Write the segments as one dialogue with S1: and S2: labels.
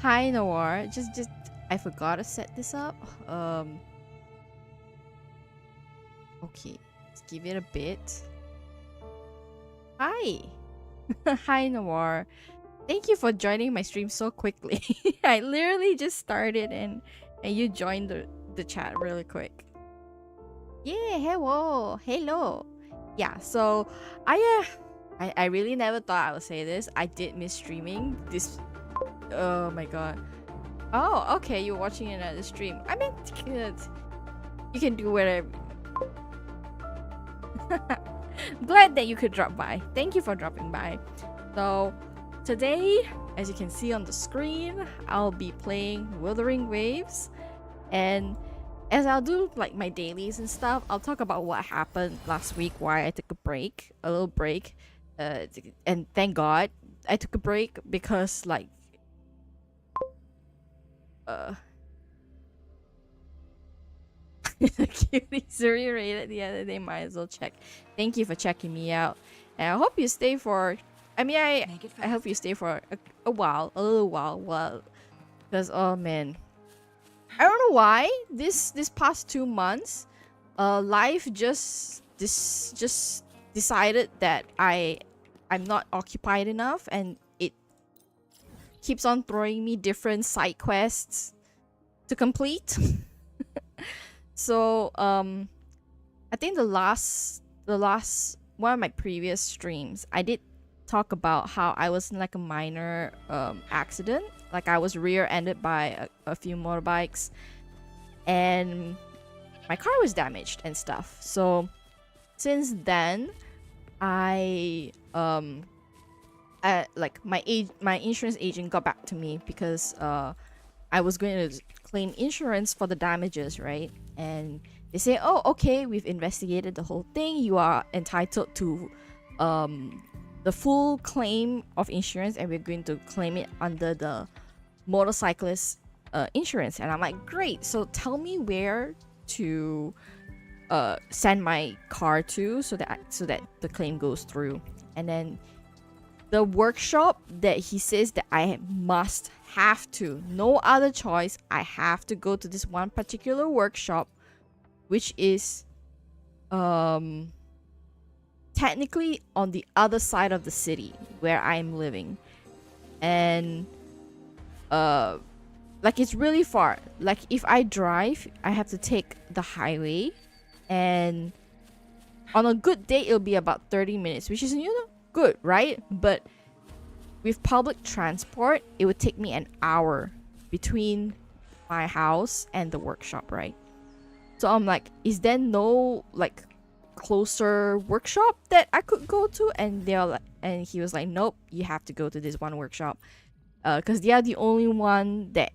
S1: Hi Noir. Just I forgot to set this up. Okay. Let's give it a bit. Hi. Hi Noir. Thank you for joining my stream so quickly. I literally just started and you joined the chat really quick. Yeah, hello. Hello. Yeah, so I really never thought I would say this. I did miss streaming this. Oh my god. Oh, okay, you're watching another stream. I mean, you can do whatever. Glad that you could drop by. Thank you for dropping by. So, today, as you can see on the screen, I'll be playing Wuthering Waves. And as I'll do like my dailies and stuff, I'll talk about what happened last week, why I took a break, a little break. And thank God I took a break because like Cuties rated the other day, might as well check. Thank you for checking me out. And I hope you stay for I hope you stay for a while, a little while. Well, because oh man. I don't know why this past 2 months, life just decided that I'm not occupied enough, and it keeps on throwing me different side quests to complete. So I think the last one of my previous streams, I did talk about how I was in like a minor accident. Like I was rear-ended by a few motorbikes, and my car was damaged and stuff. So since then, I like my insurance agent got back to me because I was going to claim insurance for the damages, right? And they say, oh, okay, we've investigated the whole thing. You are entitled to the full claim of insurance, and we're going to claim it under the motorcyclist insurance. And I'm like, great. So tell me where to send my car to so that the claim goes through. And then the workshop that he says that I have to, no other choice, I have to go to this one particular workshop, which is technically on the other side of the city where I'm living. And like it's really far. Like if I drive, I have to take the highway, and on a good day it'll be about 30 minutes, which is, you know, good, right? But with public transport, it would take me an hour between my house and the workshop, right? So I'm like, is there no like closer workshop that I could go to? And they're like, and he was like, nope, you have to go to this one workshop, because they are the only one that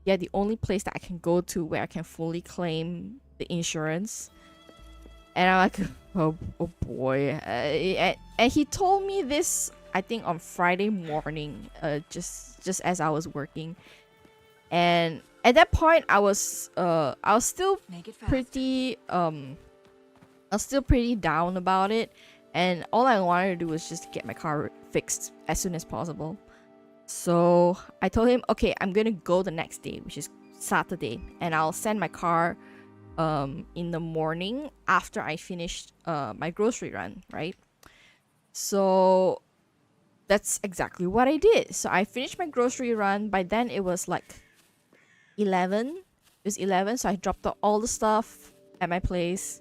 S1: the only place that I can go to where I can fully claim the insurance. And I'm like, oh boy. And he told me this, I think, on Friday morning, just as I was working. And at that point, I was still pretty down about it, and all I wanted to do was just get my car fixed as soon as possible. So I told him, okay, I'm gonna go the next day, which is Saturday, and I'll send my car in the morning after I finished my grocery run, right? So that's exactly what I did. So I finished my grocery run. By then it was like 11. It was 11, so I dropped all the stuff at my place,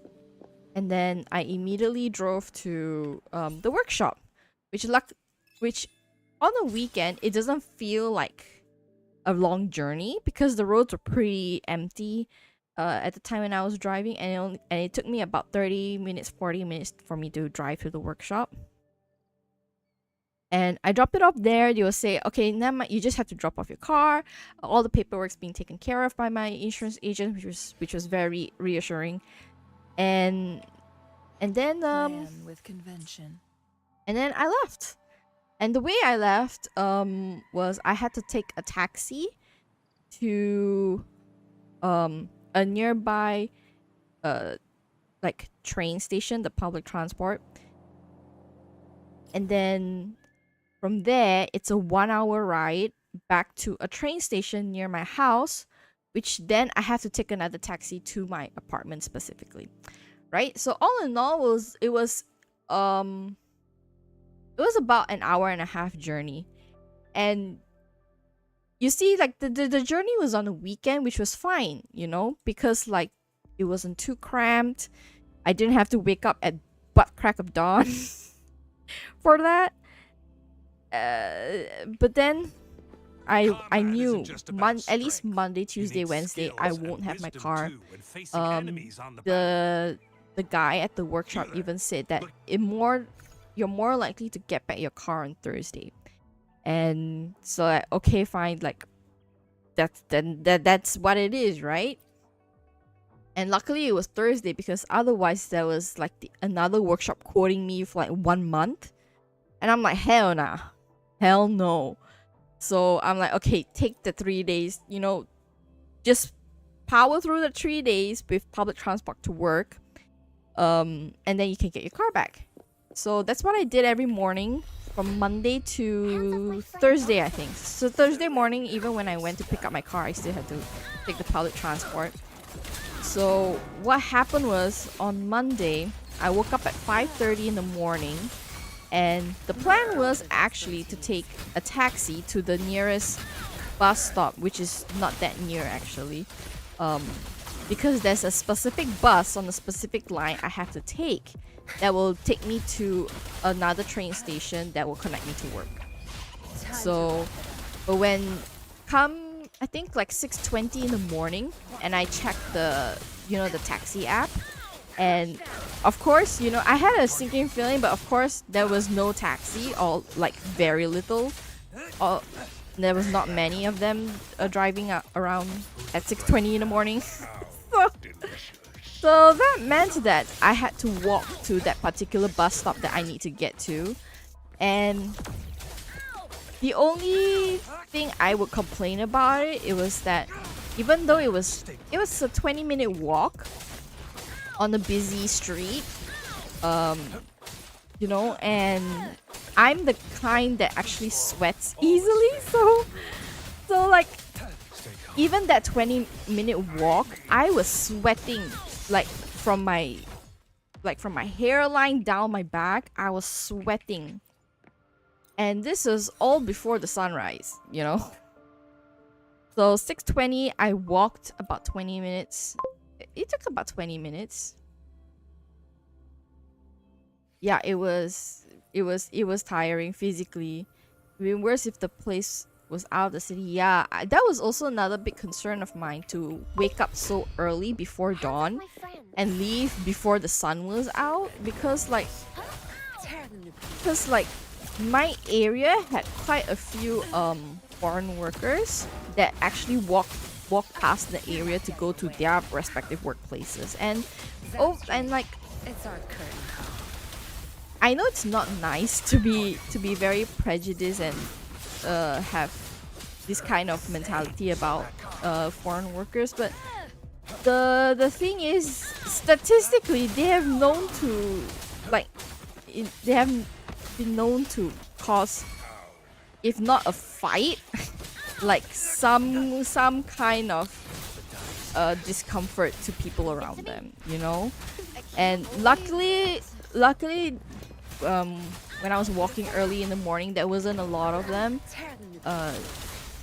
S1: and then I immediately drove to the workshop, which on a weekend it doesn't feel like a long journey because the roads were pretty empty at the time when I was driving, and it took me about 30 minutes, 40 minutes for me to drive to the workshop. And I dropped it off there. They will say, okay, now you just have to drop off your car. All the paperwork's being taken care of by my insurance agent, which was very reassuring. And then
S2: with convention.
S1: And then I left. And the way I left was I had to take a taxi to a nearby like train station, the public transport. And then from there, it's a 1 hour ride back to a train station near my house, which then I have to take another taxi to my apartment specifically, right? So all in all, it was about an hour and a half journey, and you see, like the journey was on a weekend, which was fine, you know, because like it wasn't too cramped. I didn't have to wake up at butt crack of dawn for that. But then I knew at least Monday, Tuesday, Wednesday I won't have my car. The guy at the workshop even said that you're more likely to get back your car on Thursday. And so like, okay, fine, like that's what it is, right? And luckily it was Thursday, because otherwise there was like another workshop quoting me for like 1 month, and I'm like, hell nah, hell no. So I'm like, okay, take the 3 days, you know, just power through the 3 days with public transport to work, and then you can get your car back. So that's what I did every morning from Monday to Thursday, I think. So Thursday morning, even when I went to pick up my car, I still had to take the public transport. So what happened was, on Monday, I woke up at 5:30 in the morning, and the plan was actually to take a taxi to the nearest bus stop, which is not that near actually, because there's a specific bus on a specific line I have to take that will take me to another train station that will connect me to work. So, but when I think like 6:20 in the morning, and I checked the taxi app, and of course, you know, I had a sinking feeling, but of course there was no taxi, or like very little, or there was not many of them driving around at 6:20 in the morning. So that meant that I had to walk to that particular bus stop that I need to get to. And the only thing I would complain about it was that even though it was a 20-minute walk on a busy street, you know, and I'm the kind that actually sweats easily, so like even that 20-minute walk, I was sweating like from my hairline down my back. I was sweating, and this is all before the sunrise, you know. So 6:20, I walked about 20 minutes. It took about 20 minutes. Yeah, it was tiring physically. It would be worse if the place was out of the city. Yeah, that was also another big concern of mine, to wake up so early before dawn and leave before the sun was out, because like my area had quite a few foreign workers that actually walk past the area to go to their respective workplaces, and like
S2: It's our curtain call.
S1: I know it's not nice to be very prejudiced and have this kind of mentality about foreign workers, but the thing is, statistically, they have known to they have been known to cause, if not a fight, like some kind of discomfort to people around them, you know. And luckily, when I was walking early in the morning, there wasn't a lot of them.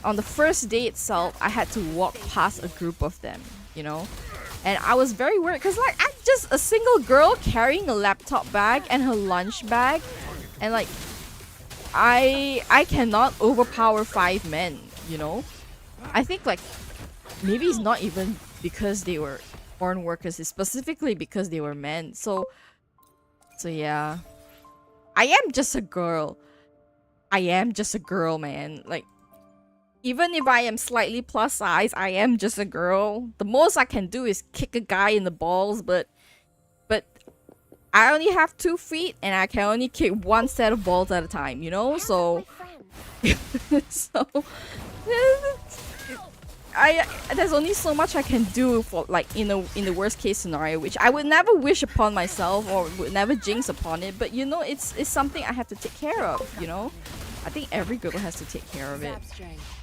S1: On the first day itself, I had to walk past a group of them, you know, and I was very worried, because like, I'm just a single girl carrying a laptop bag and her lunch bag, and like I cannot overpower 5 men, you know. I think like maybe it's not even because they were foreign workers, it's specifically because they were men. So yeah, I am just a girl. Man. Like, even if I am slightly plus size, I am just a girl. The most I can do is kick a guy in the balls, but I only have 2 feet and I can only kick 1 set of balls at a time, you know? So there's only so much I can do for, like, in the worst case scenario, which I would never wish upon myself or would never jinx upon it, but you know, it's something I have to take care of, you know? I think every girl has to take care of it.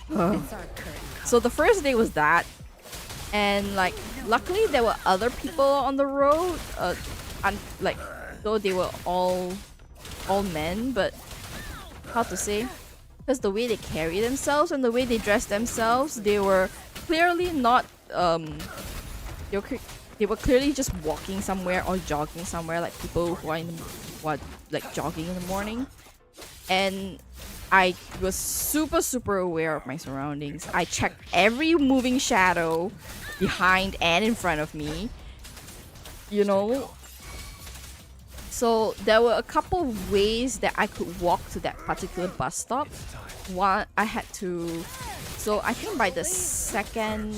S2: It's our curtain.
S1: So the first day was that, and like luckily there were other people on the road, like though they were all men, but how to say, because the way they carry themselves and the way they dress themselves, they were clearly not they were clearly just walking somewhere or jogging somewhere, like people who are like jogging in the morning. And I was super aware of my surroundings. I checked every moving shadow behind and in front of me, you know. So there were a couple of ways that I could walk to that particular bus stop. One, I had to, so I think by the second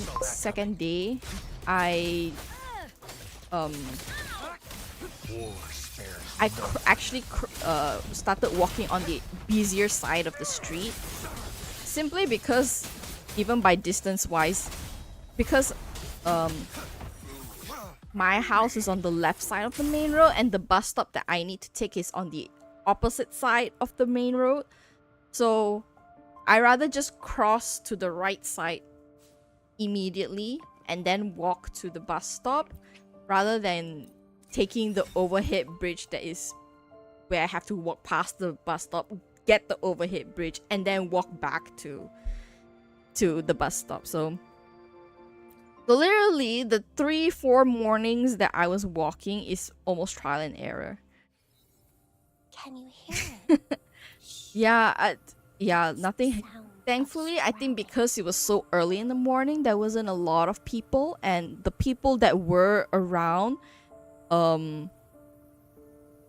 S1: day, I actually started walking on the busier side of the street, simply because, even by distance wise, because my house is on the left side of the main road and the bus stop that I need to take is on the opposite side of the main road. So I rather just cross to the right side immediately and then walk to the bus stop, rather than taking the overhead bridge that is where I have to walk past the bus stop, get the overhead bridge, and then walk back to the bus stop. So literally the 3-4 mornings that I was walking is almost trial and error.
S3: Can you hear it?
S1: Yeah, nothing. Thankfully, I think because it was so early in the morning, there wasn't a lot of people, and the people that were around,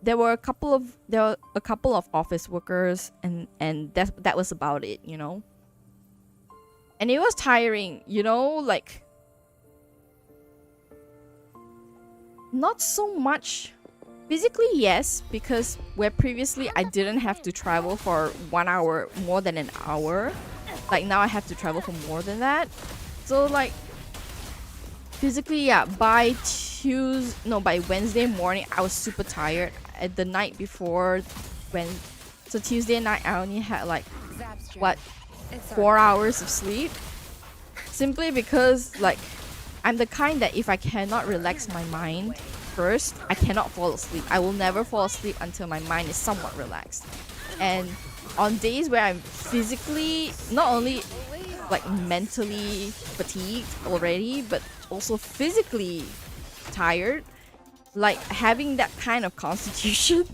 S1: there were a couple of office workers, and that was about it, you know. And it was tiring, you know, like not so much physically, yes, because where previously I didn't have to travel for 1 hour, more than an hour, like now I have to travel for more than that. So like physically, yeah, by Wednesday morning I was super tired. At the night before, so Tuesday night I only had like what, 4 hours of sleep, simply because like I'm the kind that if I cannot relax my mind first, I cannot fall asleep. I will never fall asleep until my mind is somewhat relaxed. And on days where I'm physically, not only like mentally fatigued already, but also physically tired, like having that kind of constitution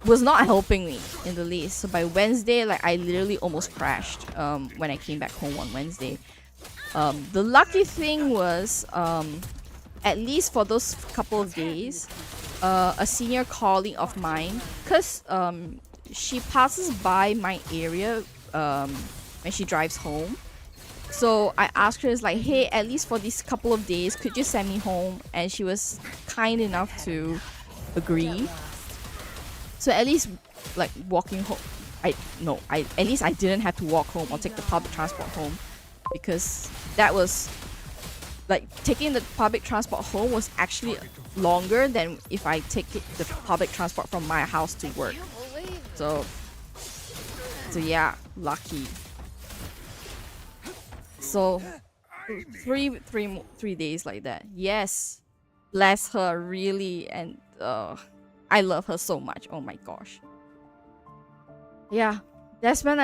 S1: was not helping me in the least. So by Wednesday, like I literally almost crashed when I came back home on Wednesday. The lucky thing was, at least for those couple of days, a senior colleague of mine, because she passes by my area when she drives home. So I asked her, it's like, hey, at least for these couple of days, could you send me home? And she was kind enough to agree. So at least like walking home, at least I didn't have to walk home or take the public transport home, because that was like taking the public transport home was actually longer than if I take the public transport from my house to work. So yeah, lucky. So three days like that. Yes, bless her, really. And I love her so much. Oh my gosh. Yeah, that's when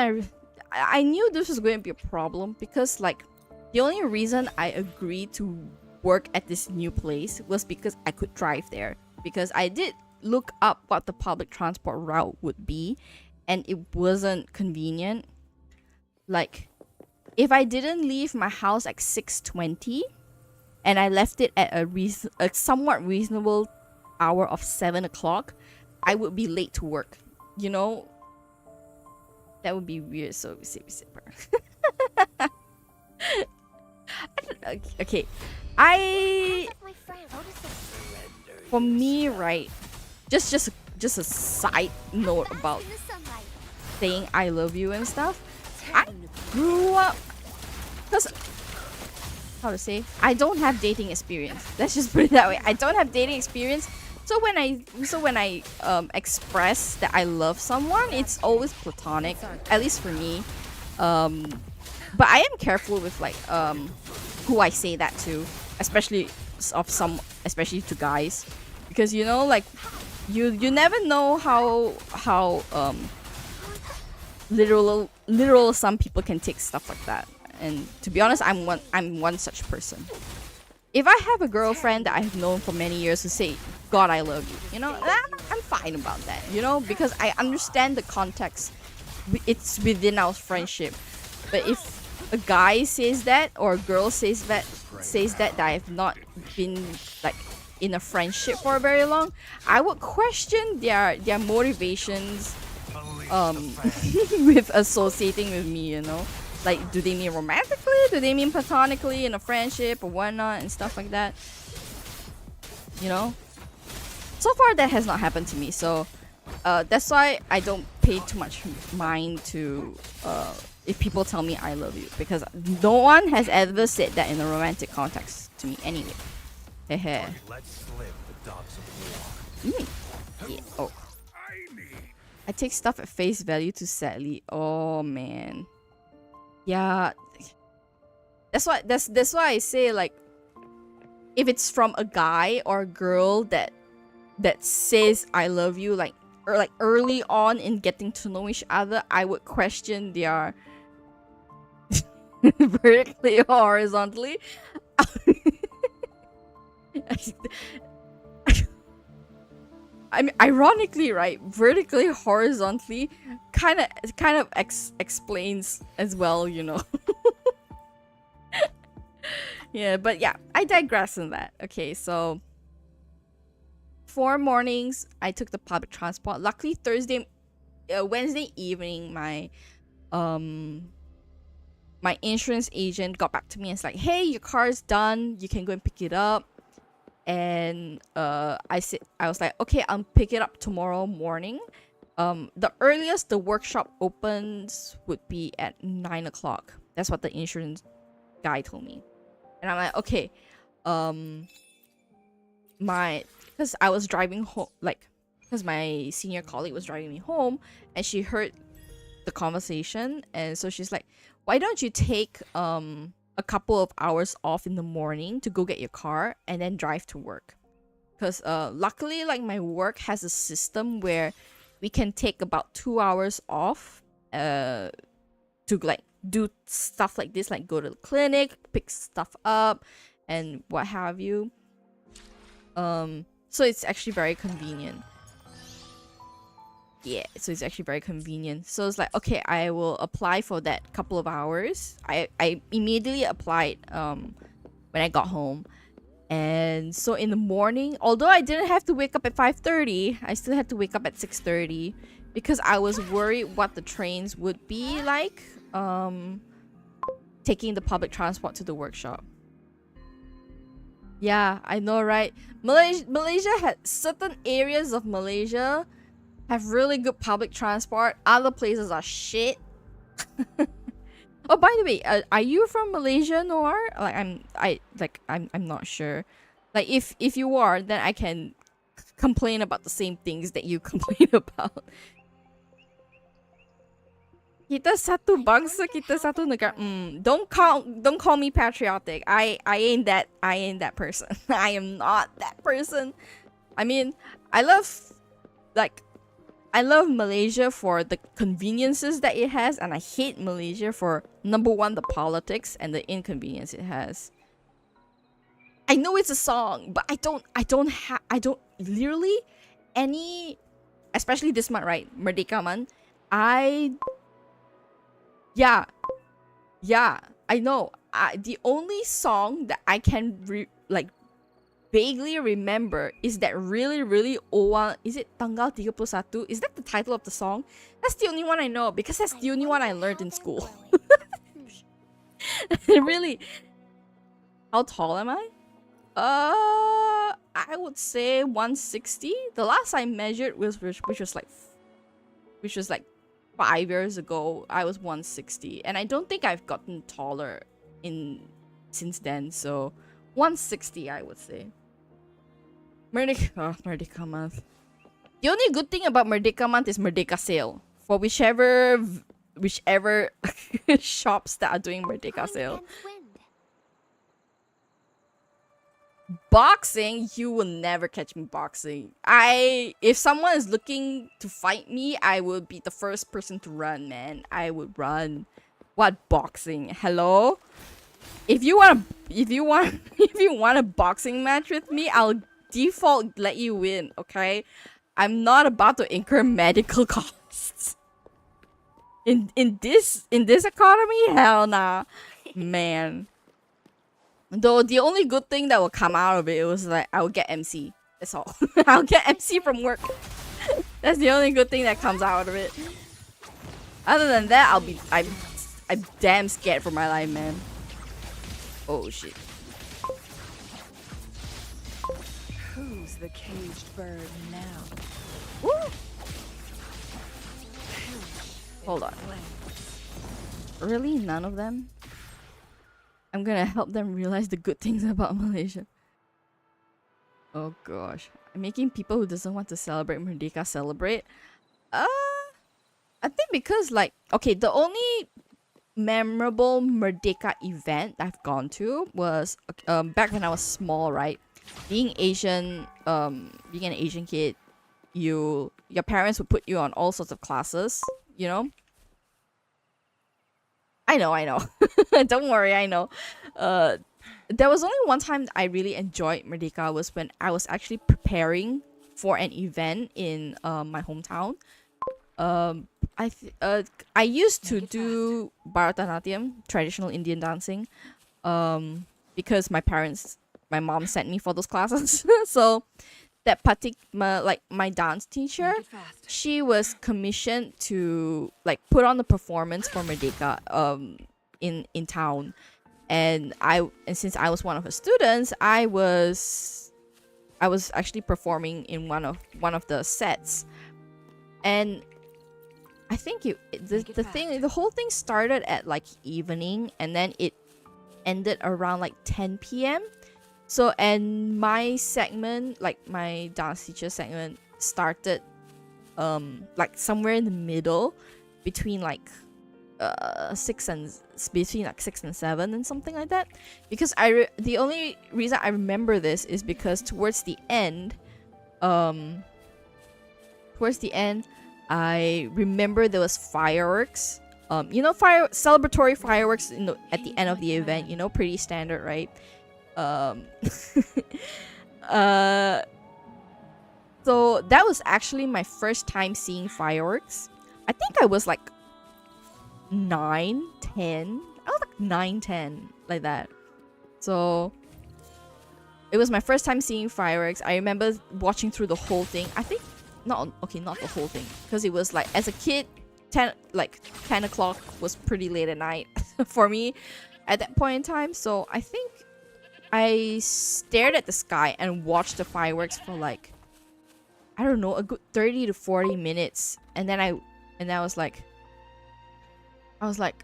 S1: I knew this was going to be a problem, because like the only reason I agreed to work at this new place was because I could drive there, because I did look up what the public transport route would be, and it wasn't convenient. Like if I didn't leave my house at 6:20 and I left it at a somewhat reasonable hour of 7 o'clock, I would be late to work, you know. That would be weird. So okay, for me, right, just a side note about saying I love you and stuff. I grew up, because how to say, I don't have dating experience. Let's just put it that way. I don't have dating experience. So when I express that I love someone, it's always platonic, at least for me. But I am careful with like who I say that to, especially especially to guys, because you know, like you never know how literal some people can take stuff like that. And to be honest, I'm one such person. If I have a girlfriend that I have known for many years to say, God, I love you, you know, I'm fine about that, you know, because I understand the context. It's within our friendship. But if a guy says that or a girl says that I have not been like in a friendship for very long, I would question their motivations with associating with me, you know. Like, do they mean romantically? Do they mean platonically in a friendship or whatnot and stuff like that? You know? So far, that has not happened to me. So, that's why I don't pay too much mind to if people tell me I love you. Because no one has ever said that in a romantic context to me anyway. Hehe. Yeah. Oh. I take stuff at face value too sadly. Oh, man. Yeah, that's why I say, like, if it's from a guy or a girl that says I love you, like, or like early on in getting to know each other, I would question their vertically or horizontally. I mean, ironically, right? Vertically, horizontally, kind of explains as well, you know. Yeah, but yeah, I digress on that. Okay, so 4 mornings, I took the public transport. Luckily, Wednesday evening, my insurance agent got back to me and was like, "Hey, your car's done. You can go and pick it up." And I was like, okay, I'll pick it up tomorrow morning. The earliest the workshop opens would be at 9 o'clock. That's what the insurance guy told me. And I'm like, okay, because I was driving home, like, because my senior colleague was driving me home, and she heard the conversation, and so she's like, why don't you take a couple of hours off in the morning to go get your car and then drive to work? Because luckily, like, my work has a system where we can take about 2 hours off to like do stuff like this, like go to the clinic, pick stuff up and what have you. So it's actually very convenient. Yeah, so it's actually very convenient. So it's like, okay, I will apply for that couple of hours. I immediately applied when I got home. And so in the morning, although I didn't have to wake up at 5:30, I still had to wake up at 6:30 because I was worried what the trains would be like taking the public transport to the workshop. Yeah, I know, right? Malaysia had certain areas of Malaysia have really good public transport. Other places are shit. Oh, by the way, are you from Malaysia, Noir? Like, I'm not sure. Like, if you are, then I can complain about the same things that you complain about. Kita satu bangsa, kita satu negara. Don't call me patriotic. I ain't that person. I am not that person. I mean, I love Malaysia for the conveniences that it has, and I hate Malaysia for number one, the politics and the inconvenience it has. I know it's a song, but I don't literally any, especially this month, right? Merdeka month. Yeah, I know. The only song that I can vaguely remember is that really old one. Is it Tanggal 31? Is that the title of the song? That's the only one I know because that's the only one I learned in school. Really. How tall am I? I would say 160. The last I measured was which was like 5 years ago. I was 160, and I don't think I've gotten taller since then. So 160, I would say. Merdeka month. The only good thing about Merdeka month is Merdeka sale. For whichever whichever shops that are doing Merdeka
S3: Pine
S1: sale.
S3: against wind.
S1: Boxing, you will never catch me boxing. If someone is looking to fight me, I will be the first person to run, man. I would run. What boxing? Hello? If you want a boxing match with me, I'll default let you win, okay? I'm not about to incur medical costs. In this economy, hell nah. Man. Though the only good thing that will come out of it was like I will get MC. That's all. I'll get MC from work. That's the only good thing that comes out of it. Other than that, I'm damn scared for my life, man. Oh shit.
S2: Who's the caged bird now?
S1: Woo! Hold on. Really? None of them? I'm gonna help them realize the good things about Malaysia. Oh gosh. I'm making people who doesn't want to celebrate Merdeka celebrate. I think because like, okay, the only memorable Merdeka event I've gone to was back when I was small, right? Being Asian, being an Asian kid, your parents would put you on all sorts of classes, you know? I know. Don't worry, I know. There was only one time I really enjoyed Merdeka was when I was actually preparing for an event in my hometown. I used to do Bharatanatyam, traditional Indian dancing, because my mom sent me for those classes. So that particular, like my dance teacher, she was commissioned to like put on the performance for Merdeka in town, and since I was one of her students, I was actually performing in one of the sets, and I think the whole thing started at like evening, and then it ended around like 10 p.m. So, and my segment, like my dance teacher segment, started like somewhere in the middle between like 6 and 7 and something like that, because the only reason I remember this is because towards the end I remember there was fireworks, celebratory fireworks at the end of the event, pretty standard, right? So that was actually my first time seeing fireworks. I think I was like 9, 10. I was like 9, 10, like that. So it was my first time seeing fireworks. I remember watching through the whole thing. I think not the whole thing, because it was like, as a kid, 10 o'clock was pretty late at night for me at that point in time. So I think I stared at the sky and watched the fireworks for like, I don't know, a good 30 to 40 minutes, and then I was like, I think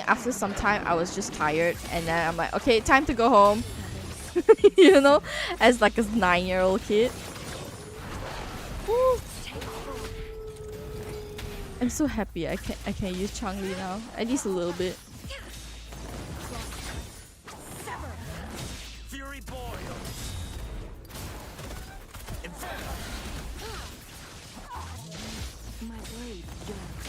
S1: after some time I was just tired, and then I'm like, okay, time to go home. As like a 9-year-old kid. Woo. I'm so happy I can use Changli now, at least a little bit.
S4: Fury boils.
S2: My blade yearns.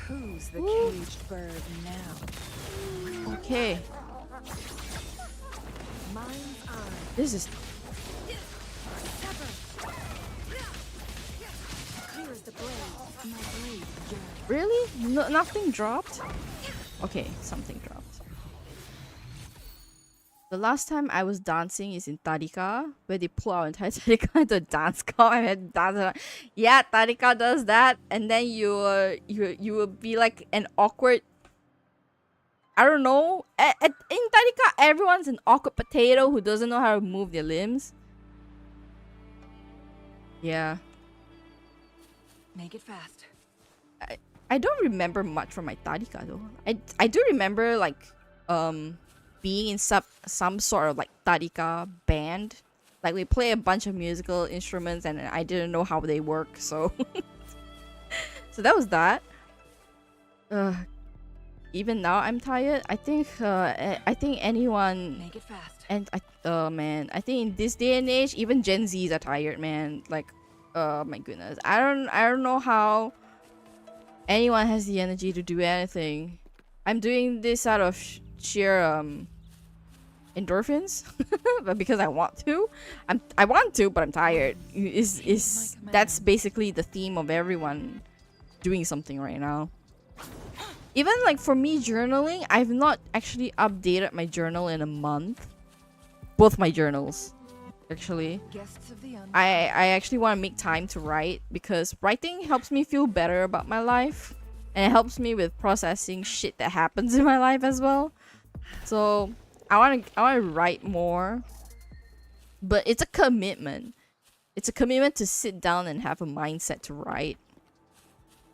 S2: Who's the caged bird now?
S1: Okay.
S2: Mine's eye.
S1: This is
S2: Clears the blade. My blade yearns.
S1: really nothing dropped. Okay, something dropped. The last time I was dancing is in Tadika, where they pull our entire Tadika into a dance comp. I had to dance around. Yeah, Tadika does that, and then you will be like an awkward. I don't know. In Tadika, everyone's an awkward potato who doesn't know how to move their limbs. Yeah.
S2: Make it fast.
S1: I don't remember much from my Tadika though. I do remember like being in some sort of like Tadika band, Like we play a bunch of musical instruments and I didn't know how they work, so so that was that. Even now I'm tired. I think anyone
S2: Make it fast.
S1: and man, I think in this day and age even Gen Zs are tired, man. Like my goodness. I don't know how anyone has the energy to do anything. I'm doing this out of sheer endorphins, but because I want to. I want to, but I'm tired. Is that's basically the theme of everyone doing something right now. Even like for me journaling, I've not actually updated my journal in a month. Both my journals, actually.
S2: Guests of the
S1: I actually want to make time to write because writing helps me feel better about my life, and it helps me with processing shit that happens in my life as well. So I want to write more, but it's a commitment. It's a commitment to sit down and have a mindset to write.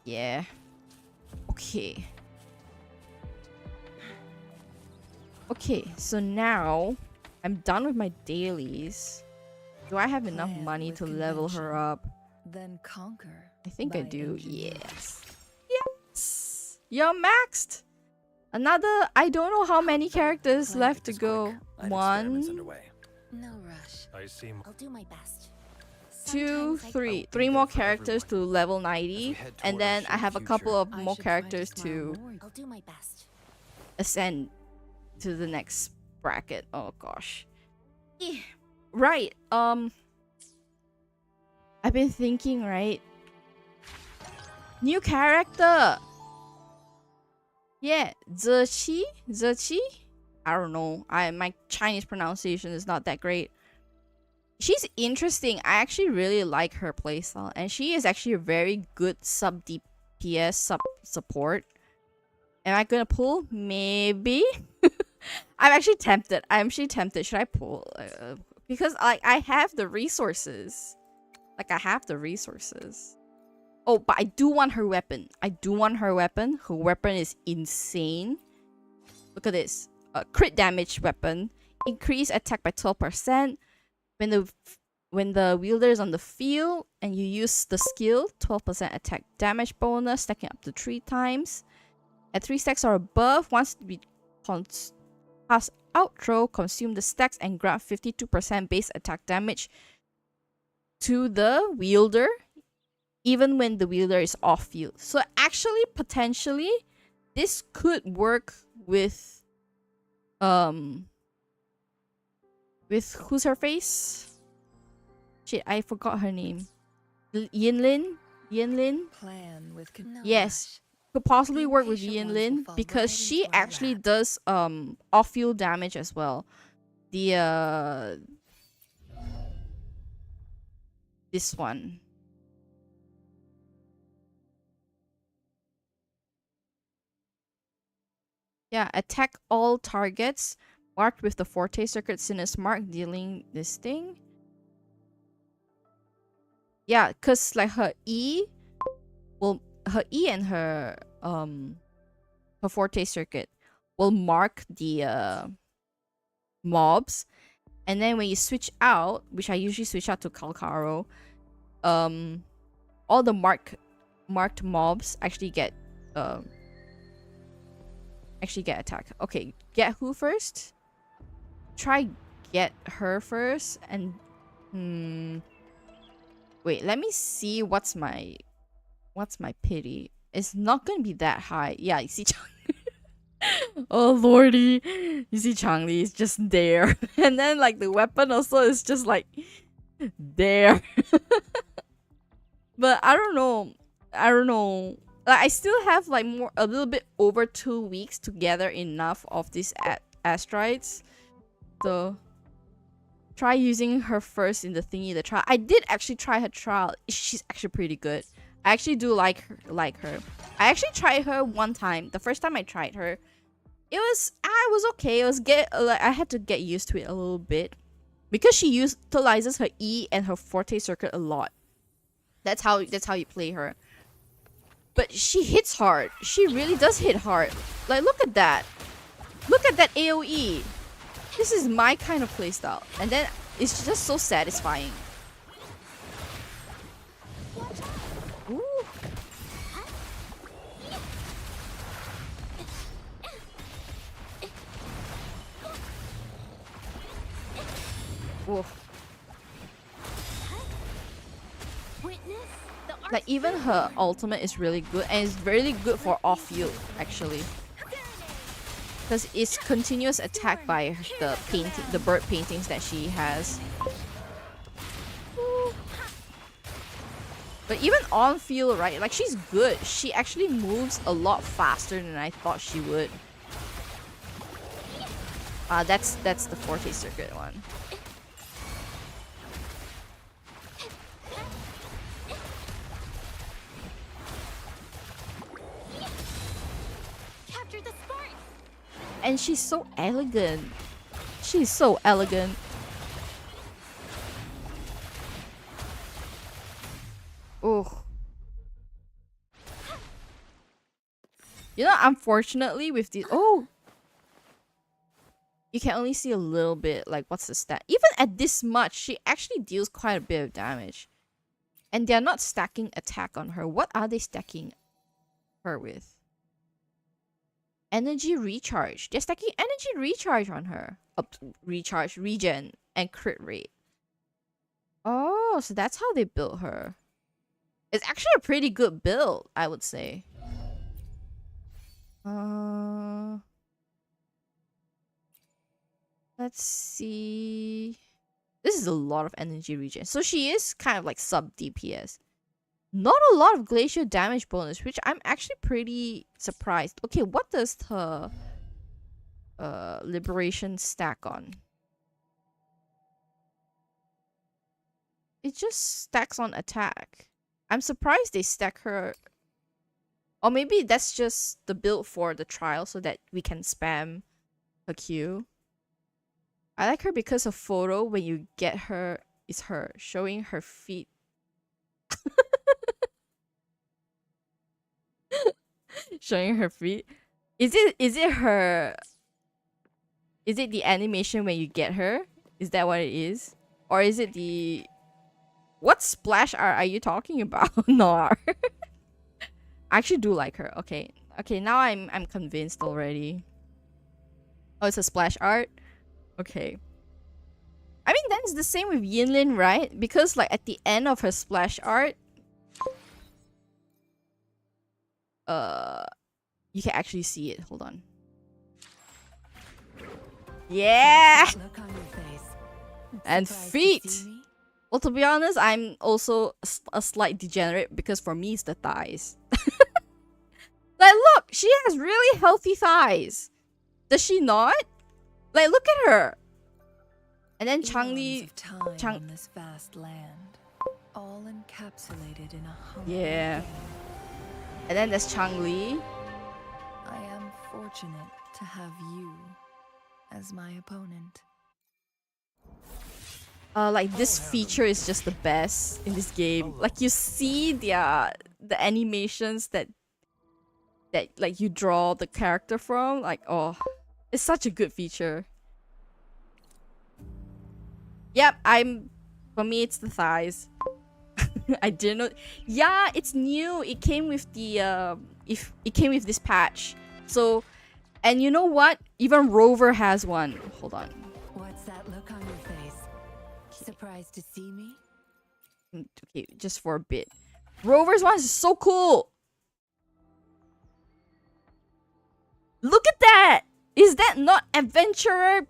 S1: Yeah. Okay. Okay, so now I'm done with my dailies. Do I have enough
S2: Plan
S1: money
S2: with
S1: to level her
S2: convention.
S1: up?
S2: Then conquer.
S1: I think I
S2: by
S1: do.
S2: ingenuity.
S1: Yes. Yes. You're maxed. Another, I don't know how many characters
S2: Plan
S1: left to
S4: It's
S1: go.
S4: quick. I had experiments
S1: 1,
S4: underway.
S3: No rush.
S4: I seem
S3: I'll do my best.
S1: 2,
S3: Sometimes I
S1: 3.
S4: be
S1: 3
S4: there
S1: more
S4: for
S1: characters to
S4: everyone.
S1: level
S4: As
S1: 90.
S4: we head
S1: And
S4: toward our
S1: then I
S4: shared
S1: have a couple
S4: future.
S1: of
S2: I
S1: more
S2: should try
S1: characters
S2: tomorrow
S1: to
S2: morning.
S3: I'll do my best.
S1: ascend to the next bracket. Oh gosh. Right. I've been thinking, right? New character. Yeah, Zechi? Zechi? I don't know. My Chinese pronunciation is not that great. She's interesting. I actually really like her playstyle, and she is actually a very good sub DPS support. Am I gonna pull? Maybe. I'm actually tempted. Should I pull? Because like I have the resources. Oh, but I do want her weapon. Her weapon is insane. Look at this. Crit damage weapon. Increase attack by 12%. When the wielder is on the field and you use the skill, 12% attack damage bonus, stacking up to 3 times. At 3 stacks or above, once we pass outro, consume the stacks and grant 52% base attack damage to the wielder, even when the wielder is off field. So actually, potentially, this could work with who's her face? Shit, I forgot her name. Yinlin?
S2: Plan with
S1: Yes. Could possibly work with
S2: Impatient ones will
S1: Yinlin
S2: fall
S1: because
S2: right
S1: she
S2: into our
S1: actually
S2: lap.
S1: does off field damage as well. The this one. Yeah, attack all targets marked with the Forte Circuit Sinus mark, dealing this thing. Yeah, cause like her E and her Forte Circuit will mark the mobs, and then when you switch out, which I usually switch out to Calcaro, all the marked mobs actually get attacked. Okay, get who first? Try get her first, and wait, let me see what's my pity. It's not gonna be that high. Yeah, you see oh lordy, you see Changli is just there. And then like the weapon also is just like there. But I don't know. Like I still have like a little bit over 2 weeks to gather enough of these asteroids. So try using her first in the thingy, the trial. I did actually try her trial. She's actually pretty good. I actually do like her. I actually tried her one time. The first time I tried her, I was okay. I had to get used to it a little bit because she utilizes her E and her Forte Circuit a lot. That's how you play her. But she hits hard. She really does hit hard. Like look at that. Look at that AoE. This is my kind of playstyle. And then It's just so satisfying. Ooh. Oof. Like even her ultimate is really good, and it's really good for off-field actually, because it's continuous attack by the painting, the bird paintings that she has. But even on field, right? Like she's good. She actually moves a lot faster than I thought she would. That's the Forte Circuit one.
S3: Capture the spark.
S1: And she's so elegant. She's so elegant. Oh. You know, unfortunately with the you can only see a little bit, like what's the stat. Even at this much, she actually deals quite a bit of damage. And they're not stacking attack on her. What are they stacking her with? Energy recharge. They're stacking energy recharge on her. Recharge, regen, and crit rate. Oh, so that's how they built her. It's actually a pretty good build, I would say. Let's see. This is a lot of energy regen. So she is kind of like sub DPS. Not a lot of glacier damage bonus, which I'm actually pretty surprised. Okay, what does her liberation stack on? It just stacks on attack. I'm surprised they stack her. Or maybe that's just the build for the trial so that we can spam her Q. I like her because her photo when you get her is her showing her feet. Showing her feet. Is it the animation when you get her? Is that what it is? Or is it the what splash art are you talking about? No. I actually do like her. Okay. Okay, now I'm convinced already. Oh, it's a splash art? Okay. I mean, that's the same with Yinlin, right? Because like at the end of her splash art, you can actually see it. Hold on. Yeah!
S2: Look on your face.
S1: And
S2: Surprised to
S1: feet!
S2: see me?
S1: Well, to be honest, I'm also a slight degenerate because for me, it's the thighs. Like, look! She has really healthy thighs. Does she not? Like, look at her! And then
S2: Eons
S1: Changli...
S2: of time on this vast land, all encapsulated in a humble
S1: Yeah.
S2: being.
S1: And then there's Changli.
S2: I am fortunate to have you as my opponent.
S1: Like this feature is just the best in this game. Like you see the animations that like you draw the character from. Like, oh, it's such a good feature. Yep, for me it's the thighs. I didn't know. Yeah, it's new. It came with the it came with this patch. So, and you know what? Even Rover has one. Hold on.
S2: What's that look on your face? Surprised to see me?
S1: Okay, just for a bit. Rover's one is so cool. Look at that! Is that not adventurer,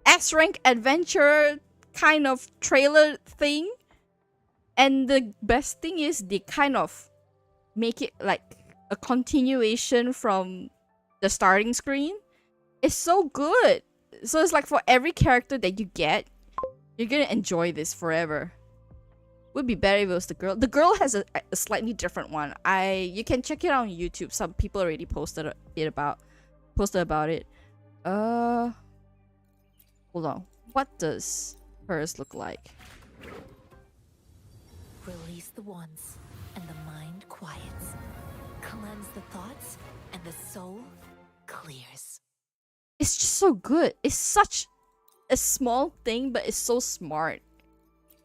S1: S-rank adventurer kind of trailer thing? And the best thing is they kind of make it like a continuation from the starting screen. It's so good. So it's like for every character that you get, you're gonna enjoy this forever. Would be better if it was the girl. The girl has a slightly different one. You can check it out on YouTube. Some people already posted about it. Hold on. What does hers look like?
S3: Release the wands, and the mind quiets. Cleanse the thoughts, and the soul clears.
S1: It's just so good. It's such a small thing, but it's so smart.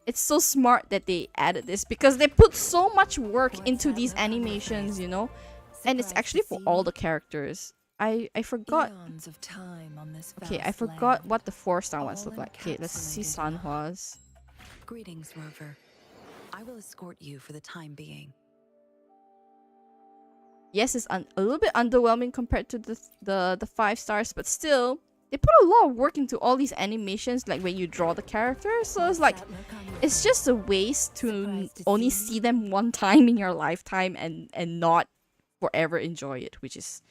S1: It's so smart that they added this because they put so much work into these animations, you know? And it's actually for all the characters. I forgot.
S2: Eons of time on this
S1: Okay, I
S2: vast
S1: forgot
S2: land,
S1: what the 4-star ones
S2: all
S1: look like. Okay, let's see
S2: encapsulated
S1: Sanhua's.
S4: Greetings, Rover. I will escort you for the time being.
S1: Yes, it's a little bit underwhelming compared to the 5 stars, but still, they put a lot of work into all these animations, like when you draw the characters. So it's like, it's just a waste to only see them one time in your lifetime and not forever enjoy it, which is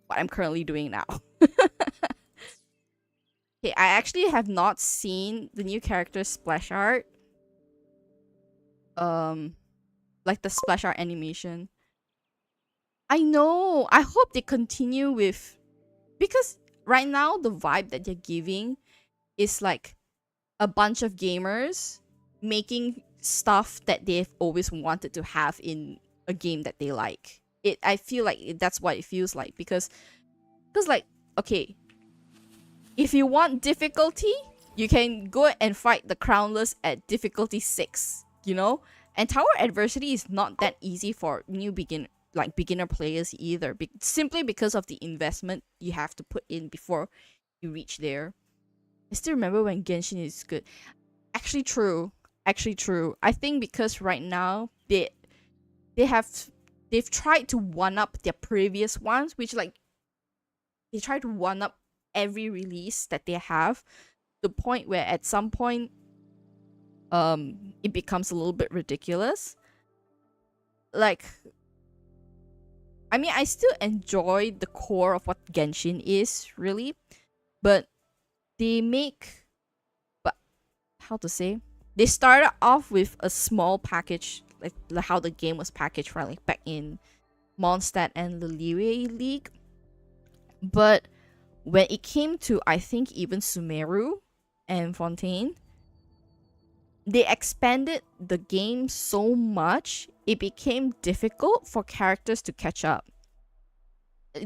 S1: what I'm currently doing now. Okay, I actually have not seen the new character splash art. Like the splash art animation. I know. I hope they continue with, because right now the vibe that they're giving is like a bunch of gamers making stuff that they've always wanted to have in a game that they like. I feel like that's what it feels like because like, okay, if you want difficulty, you can go and fight the Crownless at difficulty 6, you know? And Tower Adversity is not that easy for beginner players either, simply because of the investment you have to put in before you reach there. I still remember when Genshin is good. Actually true. I think because right now they've tried to one up their previous ones, which like they try to one up every release that they have, to the point where at some point it becomes a little bit ridiculous. Like, I mean, I still enjoy the core of what Genshin is, really, but how to say? They started off with a small package, like how the game was packaged from like back in Mondstadt and Liliwe League. But when it came to, I think, even Sumeru and Fontaine, they expanded the game so much, it became difficult for characters to catch up.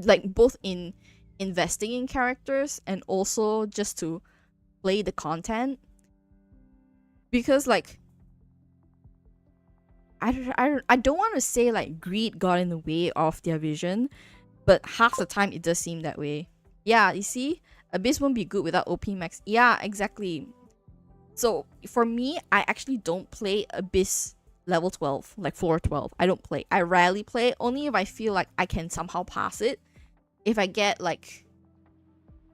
S1: Like, both in investing in characters and also just to play the content. Because, like, I don't want to say, like, greed got in the way of their vision, but half the time it does seem that way. Yeah, you see? Abyss won't be good without OP Max. Yeah, exactly. So, for me, I actually don't play Abyss level 12, like floor 12. I don't play. I rarely play, only if I feel like I can somehow pass it. If I get, like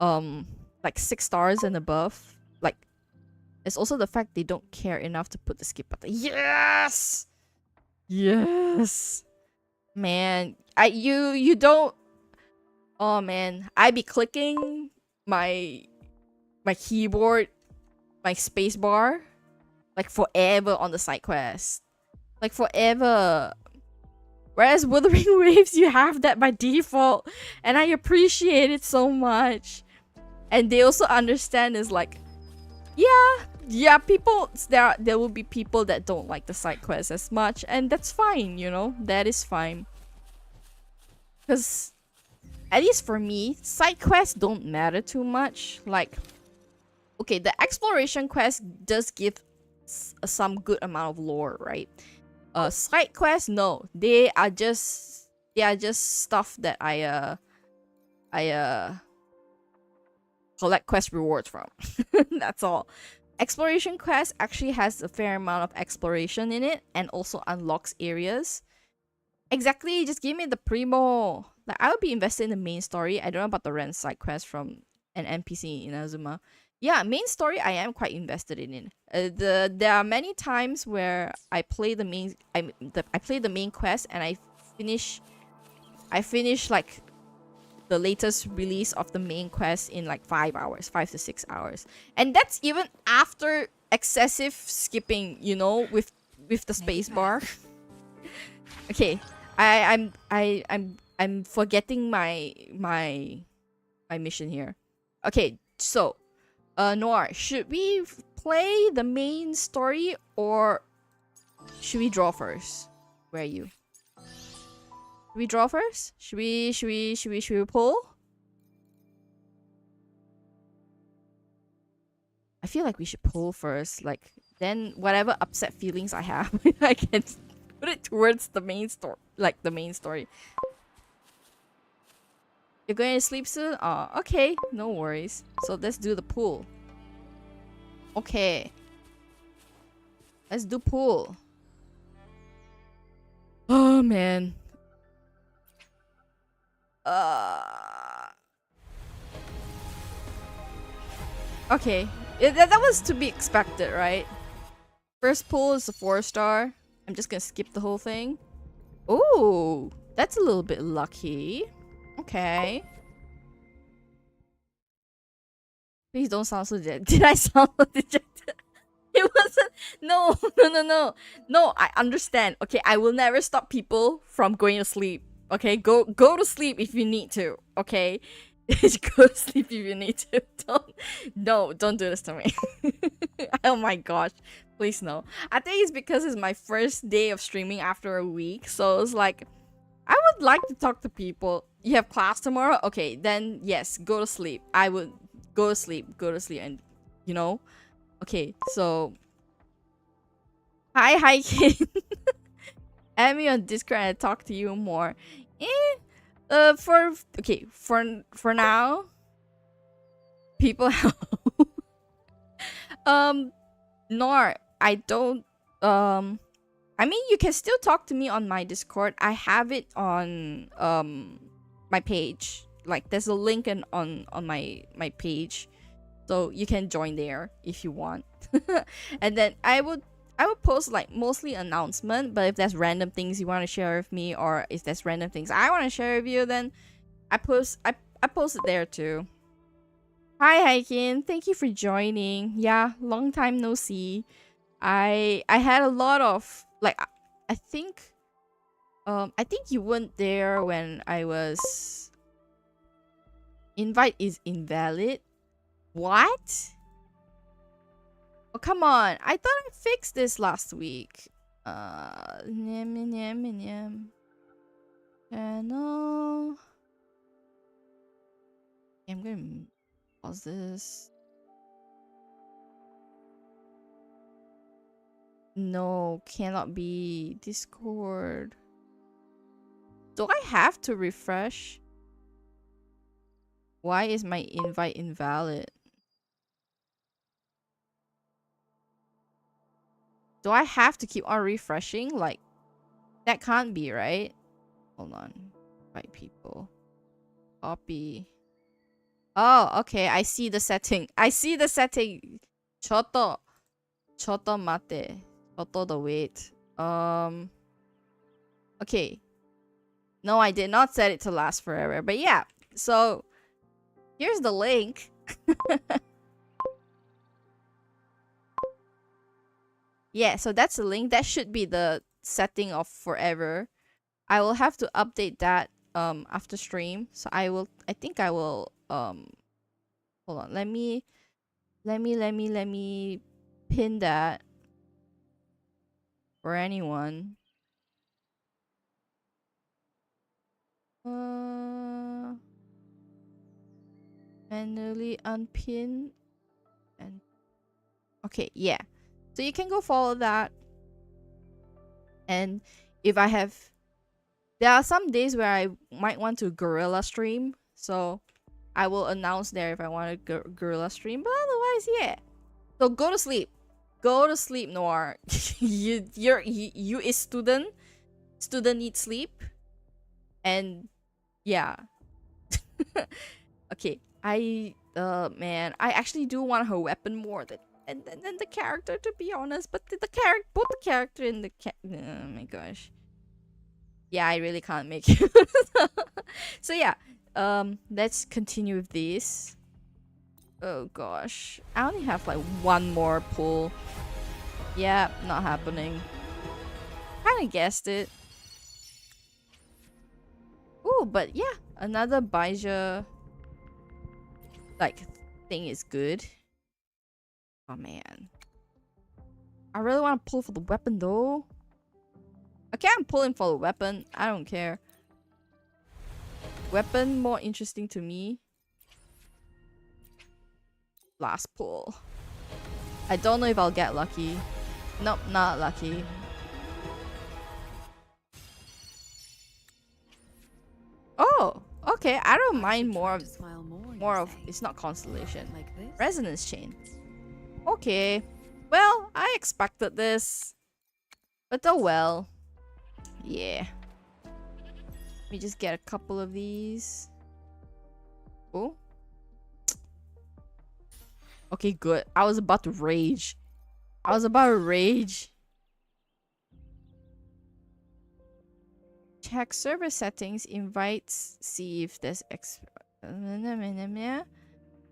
S1: 6 stars and above. Like, it's also the fact they don't care enough to put the skip button. Yes! Yes! Man, you don't... Oh man, I be clicking my keyboard, my spacebar, like forever on the side quest. Like forever. Whereas Wuthering Waves, you have that by default. And I appreciate it so much. And they also understand is like, yeah, people, there will be people that don't like the side quests as much. And that's fine, you know? That is fine. Because, at least for me, side quests don't matter too much. Like, okay, the exploration quest does give some good amount of lore, right? Side quests, no, they are just stuff that I collect quest rewards from. That's all. Exploration quest actually has a fair amount of exploration in it and also unlocks areas. Exactly, just give me the primo. Like, I would be invested in the main story. I don't know about the rent side quest from an NPC in Azuma. Yeah, main story I am quite invested in it. There are many times where I play the main quest and I finish like the latest release of the main quest in like 5 to 6 hours. And that's even after excessive skipping, you know, with the space bar. Okay, I'm forgetting my mission here. Okay, so Noir, should we play the main story or should we draw first? Where are you? Should we draw first? Should we pull? I feel like we should pull first. Like, then whatever upset feelings I have, I can put it towards the main story. Like, the main story. You're going to sleep soon? Oh, okay. No worries. So let's do the pool. Okay. Let's do pool. Oh, man. Okay. That was to be expected, right? First pool is a 4-star. I'm just gonna skip the whole thing. Oh, that's a little bit lucky. Okay. Please don't sound so dejected. Did I sound so dejected? It wasn't. No, no, no, no. No, I understand. Okay, I will never stop people from going to sleep. Okay, go to sleep if you need to. Okay, go to sleep if you need to. Don't do this to me. Oh my gosh, please no. I think it's because it's my first day of streaming after a week, so it's like I would like to talk to people. You have class tomorrow? Okay, then yes, go to sleep. I would go to sleep, and you know. Okay, so hi kid. Add me on Discord and I'll talk to you more. For now, people nor I don't I mean you can still talk to me on my Discord. I have it on my page. Like there's a link on my page. So you can join there if you want. And then I would post like mostly announcement, but if there's random things you want to share with me, or if there's random things I want to share with you, then I post it there too. Hi Hikin, thank you for joining. Yeah, long time no see. I had a lot of like I think you weren't there when I was invite is invalid. What? Oh, come on. I thought I fixed this last week. Channel. I'm gonna pause this. No, cannot be. Discord. Do I have to refresh? Why is my invite invalid? Do I have to keep on refreshing? Like, that can't be, right? Hold on. Invite people. Copy. Oh, okay. I see the setting. Choto. Choto mate. Choto the wait. Okay. No, I did not set it to last forever. But yeah. So, here's the link. Yeah, so that's the link. That should be the setting of forever. I will have to update that after stream. So I think I will hold on. Let me pin that for anyone. Manually unpin and okay, yeah. So you can go follow that. And if I have... There are some days where I might want to guerrilla stream. So I will announce there if I want to guerrilla stream. But otherwise, yeah. So go to sleep. Go to sleep, Noir. you is student. Student needs sleep. And yeah. Okay. Man, I actually do want her weapon more than the character, to be honest. But both the character and the oh my gosh. Yeah, I really can't make it. So yeah, let's continue with this. Oh gosh, I only have like one more pull. Yeah, not happening. Kinda guessed it. Oh, but yeah, another Baija like thing is good. Oh man, I really want to pull for the weapon though. Okay, I'm pulling for the weapon. I don't care. Weapon more interesting to me. Last pull. I don't know if I'll get lucky. Nope, not lucky. Oh, okay. I don't mind more of it's not constellation.
S4: Like this?
S1: Resonance chain. Okay. Well, I expected this. But oh well. Yeah. Let me just get a couple of these. Oh. Okay, good. I was about to rage. I was about to rage. Check server settings, invites, see if there's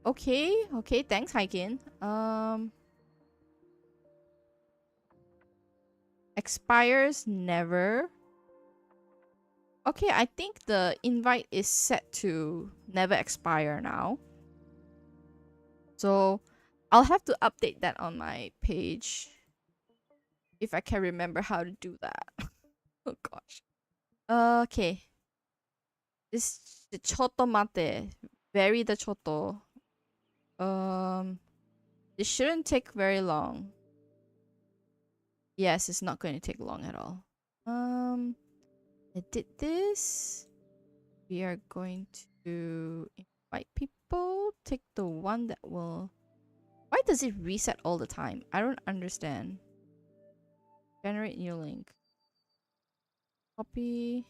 S1: okay, okay, thanks, Hikin. Expires never. Okay, I think the invite is set to never expire now. So I'll have to update that on my page if I can remember how to do that. Oh gosh. Okay. This the choto mate. Very the choto. This shouldn't take very long. Yes, it's not going to take long at all. I did this. We are going to invite people. Take the one that will... Why does it reset all the time? I don't understand. Generate new link. Copy.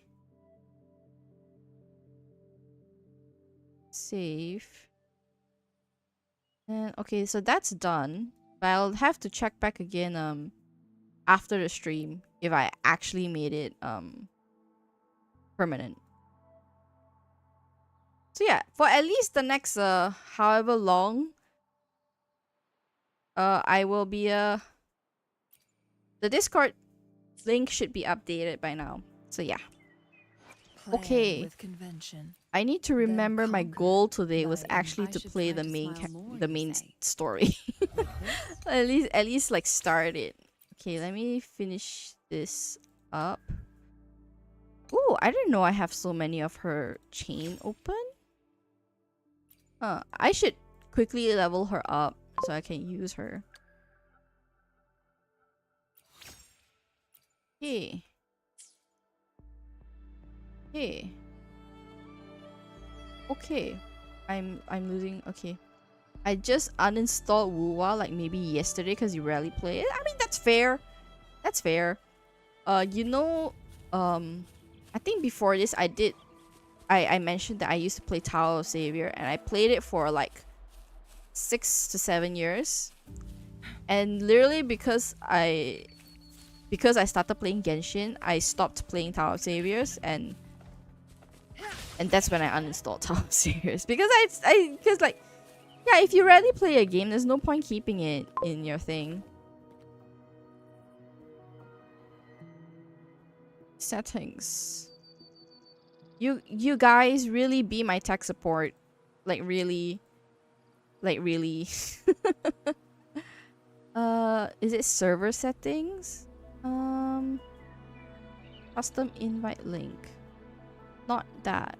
S1: Save. And okay, so that's done. But I'll have to check back again after the stream if I actually made it permanent. So yeah, for at least the next however long I will be the Discord link should be updated by now. So yeah. Okay.
S2: With convention.
S1: I need to remember my
S2: conquer
S1: goal today was
S4: Like,
S1: actually
S4: I
S1: to
S4: should
S1: play
S4: try
S1: the
S4: to
S1: main
S4: smile more,
S1: the
S4: you
S1: main
S4: say.
S1: story.
S4: Like this?
S1: at least like start it. Okay, let me finish this up. Ooh, I didn't know I have so many of her chain open. I should quickly level her up so I can use her. Okay. Okay. Okay. I'm losing. Okay. I just uninstalled Wuwa like maybe yesterday because you rarely play it. I mean, that's fair. That's fair. You know, I think before this I mentioned that I used to play Tower of Savior and I played it for like 6 to 7 years. And literally because I started playing Genshin, I stopped playing Tower of Saviors and that's when I uninstalled Tower of Saviors because because like yeah, if you rarely play a game, there's no point keeping it in your thing. Settings. You guys really be my tech support. Like really. Like really. Is it server settings? Custom invite link. Not that.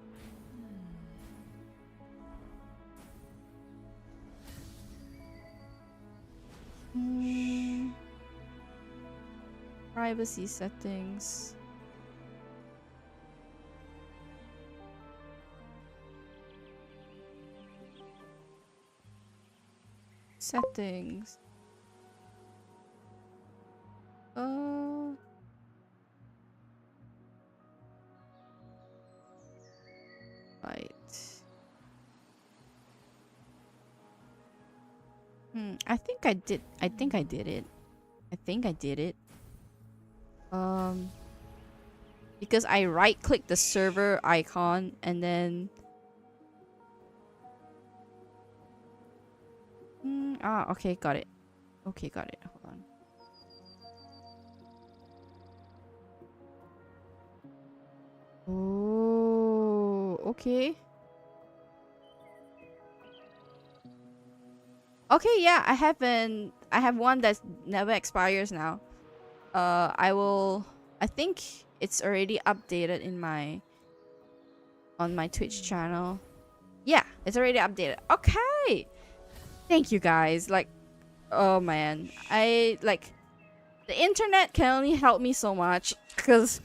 S1: Privacy settings. Settings. Right. I think I did it. I think I did it. Because I right click the server icon and then okay, got it. Okay, got it. Hold on. Oh, okay. Okay, yeah, I have one that never expires now. I think it's already updated on my Twitch channel. Yeah, it's already updated. Okay. Thank you guys. Like Oh man, I like the internet can only help me so much because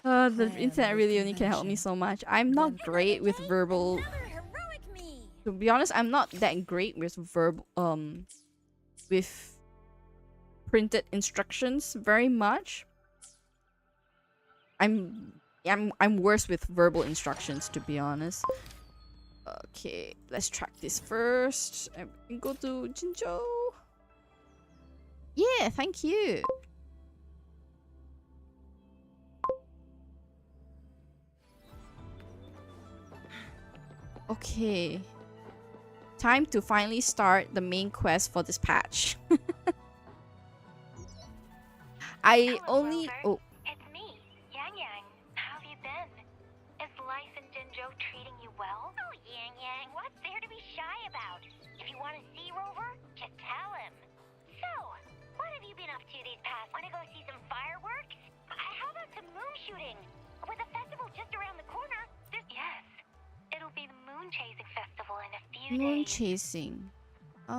S1: the internet really only can help me so much. I'm not great with verbal. To be honest, I'm not that great with with printed instructions very much. I'm worse with verbal instructions, to be honest. Okay, let's track this first. And we can go to Jinzhou. Yeah, thank you. Okay. Time to finally start the main quest for this patch. I only... Oh,
S5: It's me, Yang Yang. How have you been? Is life in Jinzhou treating you well? Oh, Yang Yang, what's there to be shy about? If you want to see Rover, just tell him. So, what have you been up to these past? Want to go see some fireworks? How about some moon shooting? With the festival just around the corner, yes, it'll be the Moon Chasing Festival in a few
S1: moon
S5: days.
S1: chasing.
S5: So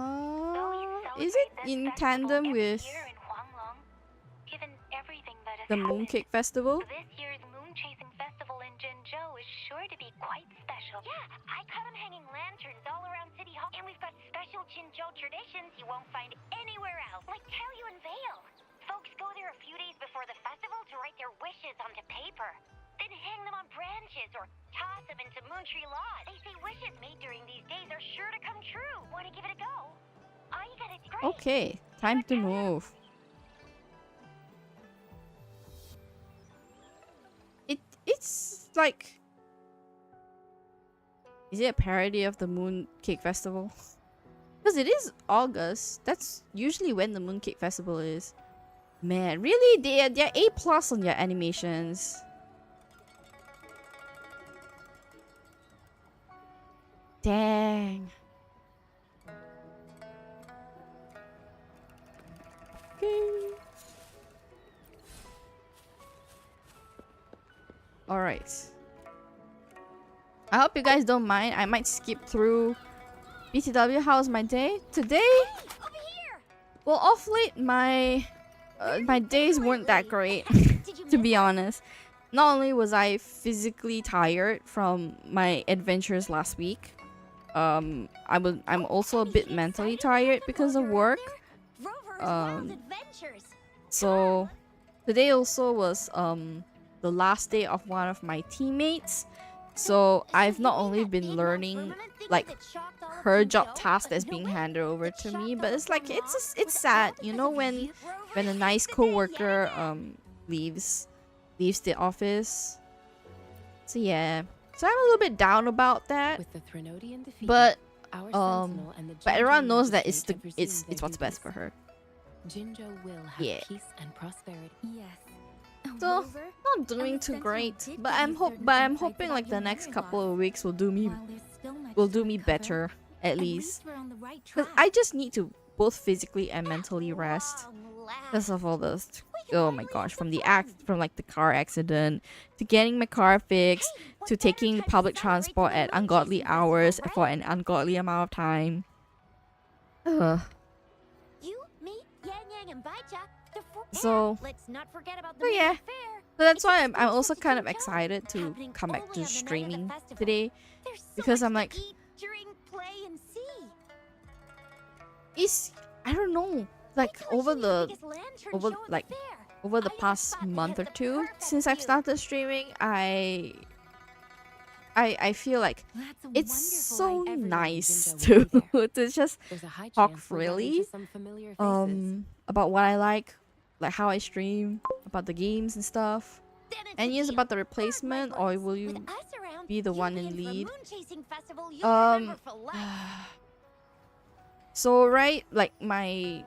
S1: Is
S5: celebrate
S1: it
S5: this
S1: in
S5: festival
S1: tandem
S5: every
S1: with
S5: year in Huanglong, given everything that has
S1: the
S5: happened.
S1: Mooncake Festival?
S5: This year's Moon Chasing Festival in Jinzhou is sure to be quite special. Yeah, I caught them hanging lanterns all around City Hall, and we've got special Jinzhou traditions you won't find anywhere else, like Taoyuan Veil. Folks go there a few days before the festival to write their wishes onto paper, then hang them on branches or toss them into Moontree Lodge. They say wishes made during these days are sure to come true. Want to give it a go? All you gotta do.
S1: Okay, time to move. It's like... Is it a parody of the Mooncake Festival? Because it is August. That's usually when the Mooncake Festival is. Man, really? They're A+ on their animations. Dang. Okay. Alright. I hope you guys don't mind. I might skip through BTW. How's my day? Today? Well, off late, my days weren't that great, to be honest. Not only was I physically tired from my adventures last week, I'm also a bit mentally tired because of work. So today also was the last day of one of my teammates. So I've not only been learning like her job task that's being handed over to me, but it's like it's sad, you know, when a nice coworker leaves the office. So yeah, so I'm a little bit down about that.
S4: With the Threnodian defeated,
S1: But
S4: our Sentinel and the
S1: but everyone
S4: Jinzhou
S1: knows that
S4: magistrate have
S1: it's
S4: resumed their
S1: what's best for
S4: duties.
S1: her.
S4: Jinzhou will have
S1: Yeah.
S4: peace and prosperity.
S3: Yes.
S1: So not doing too great, but I'm hoping like the next couple of weeks will do me better at least. Because I just need to both physically and mentally rest because of all this. Oh my gosh, from the car accident to getting my car fixed to taking public transport at ungodly hours for an ungodly amount of time. Ugh.
S3: You, me, Yang Yang, and Baicha.
S1: So
S3: Let's not forget about the
S1: so yeah.
S3: main fair.
S1: So that's why I'm also kind of excited to come back to streaming today,
S3: There's so
S1: because
S3: much
S1: I'm
S3: to
S1: like,
S3: eat, drink, play, and see.
S1: I don't know, like over the
S3: I
S1: past
S3: thought they
S1: month
S3: had
S1: or
S3: the
S1: two
S3: perfect
S1: since I've
S3: view.
S1: started streaming, I feel like
S3: That's a
S1: it's
S3: wonderful
S1: so
S3: idea.
S1: nice
S4: Jinzhou will be
S1: to just
S4: There's a high
S1: talk
S4: chance we'll run
S1: freely
S4: into some familiar faces.
S1: about what I like how I stream, about the games and stuff.
S3: Then it's
S1: And
S3: a
S1: yes,
S3: deal.
S1: about the
S3: Mark my
S1: replacement, or
S3: words.
S1: will you
S3: With us around,
S1: be the
S3: you
S1: one
S3: in
S1: in
S3: for a
S1: lead?
S3: moon-chasing festival you'll
S1: Um,
S3: remember for life.
S1: So right, like my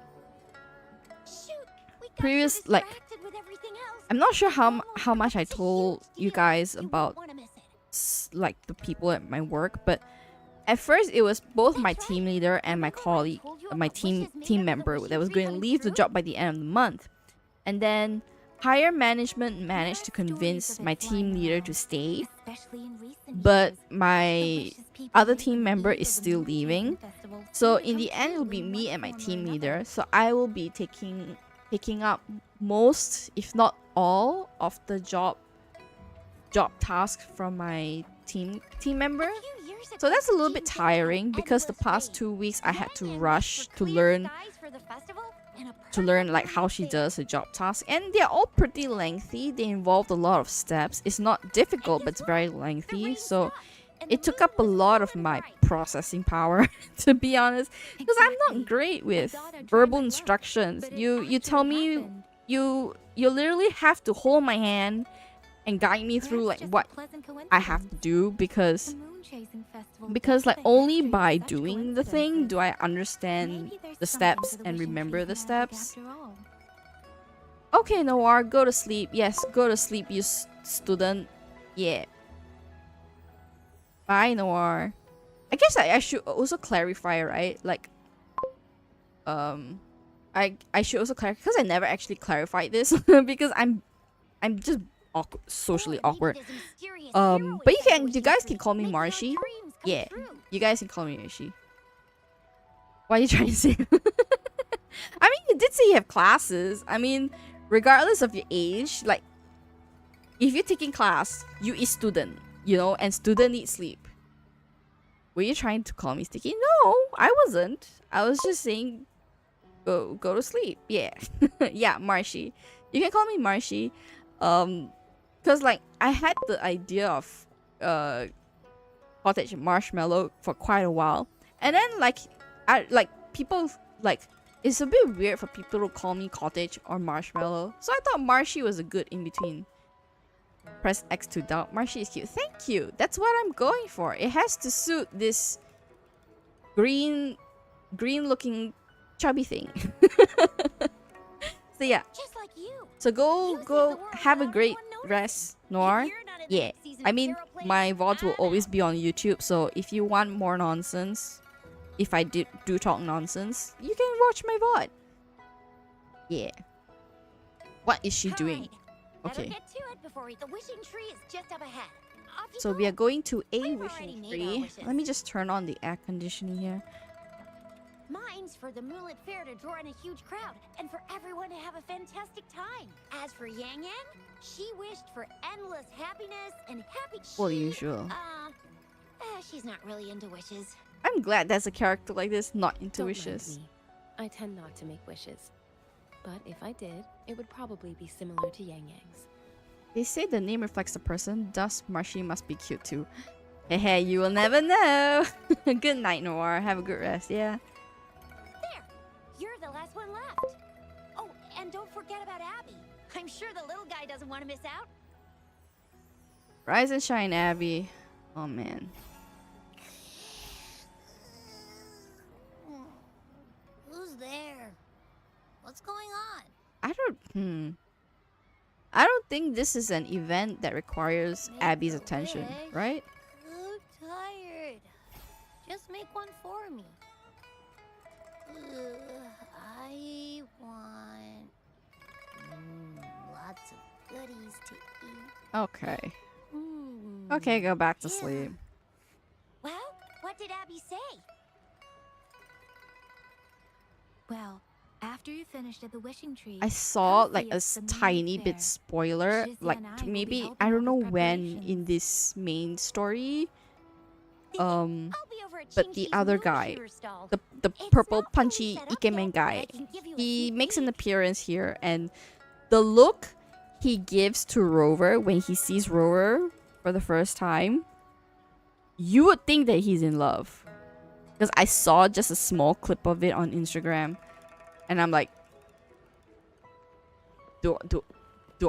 S3: Shoot, we got
S1: previous,
S3: so
S1: like,
S3: distracted with everything else.
S1: I'm not sure
S3: We
S1: how
S3: almost
S1: much I
S3: forgot to
S1: told
S3: use
S1: you
S3: the
S1: guys
S3: You won't
S1: about
S3: wanna miss it.
S1: like the people at my work, but at first it was both my team leader and my colleague, my team member that was going to leave the job by the end of the month. And then higher management managed to convince my team leader to stay, but my other team member is still leaving. So in the end, it'll be me and my team leader. So I will be picking up most, if not all, of the job tasks from my team member. So that's a little bit tiring because the past 2 weeks I had to rush to learn like how she does the job task, and they're all pretty lengthy. They involved a lot of steps. It's not difficult, but it's very lengthy. So it took up a lot of my processing power, to be honest, because I'm not great with verbal instructions. You tell me, you literally have to hold my hand and guide me through like what I have to do, because like only by doing the thing do I understand the steps and remember the steps. Okay, Noir, go to sleep. Yes, go to sleep, you student. Yeah. Bye, Noir. I guess I should also clarify, right? Like, I should also clarify, because I never actually clarified this because I'm just socially awkward. But you guys can call me Marshy. Yeah, you guys can call me Marshy. What are you trying to say? I mean, you did say you have classes. I mean, regardless of your age, like, if you're taking class, you is student, you know, and student need sleep. Were you trying to call me sticky? No, I wasn't. I was just saying, go to sleep. Yeah, yeah, Marshy. You can call me Marshy. Because like I had the idea of cottage marshmallow for quite a while, and then like people like, it's a bit weird for people to call me cottage or marshmallow, so I thought Marshy was a good in between. Press X to doubt. Marshy is cute. Thank you. That's what I'm going for. It has to suit this green looking chubby thing. So yeah.
S3: Just like you.
S1: So go have a great rest, Noir. Yeah. I mean, my VODs will always be on YouTube, so if you want more nonsense, if I do talk nonsense, you can watch my VOD. Yeah. What is she doing? Okay.
S3: Get to it before the wishing tree is just up ahead.
S1: So we are going to a wishing tree. Let me just turn on the air conditioning here.
S3: Mine's for the Moonlit Fair to draw in a huge crowd and for everyone to have a fantastic time. As for Yang Yang, she wished for endless happiness and happy.
S1: Well, usual.
S3: She's not really into wishes.
S1: I'm glad there's a character like this not into
S6: Don't mind
S1: wishes.
S6: me. I tend not to make wishes. But if I did, it would probably be similar to Yang Yang's.
S1: They say the name reflects the person, thus Marshy must be cute too. Hey, you will never know. Good night, Noir. Have a good rest, yeah?
S3: There! You're the last one left. Oh, and don't forget about Abby. I'm sure the little guy doesn't want to miss out.
S1: Rise and shine, Abby. Oh, man.
S3: Who's there? What's going on?
S1: I don't think this is an event that requires
S3: Make
S1: Abby's
S3: a
S1: attention,
S3: wish.
S1: right?
S3: I'm tired. Just make one for me. I want lots of goodies to eat.
S1: Okay.
S3: Mm,
S1: Okay, go back to
S3: yeah.
S1: sleep.
S3: Well, what did Abby say? Well, after you finished at the wishing tree,
S1: I saw
S3: come
S1: like
S3: see
S1: a
S3: us at the
S1: tiny
S3: Moonlit
S1: bit
S3: Fair.
S1: spoiler,
S3: Shizzy
S1: like
S3: and I will be
S1: maybe
S3: helping
S1: I don't
S3: out
S1: know
S3: with
S1: when in
S3: preparations.
S1: this main story.
S3: I'll be over at
S1: But the
S3: Chin-Chi's
S1: other
S3: Moon
S1: guy,
S3: Shooter stall.
S1: the
S3: It's
S1: purple
S3: not fully
S1: punchy
S3: set up
S1: ikemen
S3: yet,
S1: guy,
S3: but I can give you a
S1: he
S3: sneak
S1: makes an
S3: peek.
S1: appearance here, and the look he gives to Rover when he sees Rover for the first time, you would think that he's in love. Because I saw just a small clip of it on Instagram, and I'm like, do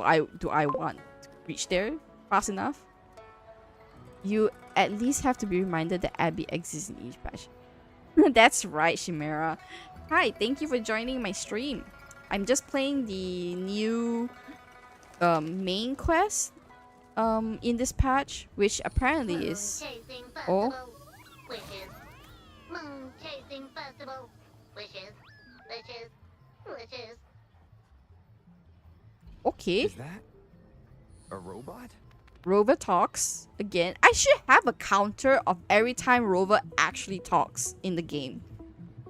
S1: I want to reach there fast enough? You at least have to be reminded that Abby exists in each patch. That's right, Chimera. Hi, thank you for joining my stream. I'm just playing the new main quest in this patch, which apparently is
S5: Chasing
S1: oh
S5: festival. Wishes. Moon chasing festival. Wishes. Wishes. Wishes.
S1: Okay.
S7: Is that a robot?
S1: Rover talks again. I should have a counter of every time Rover actually talks in the game.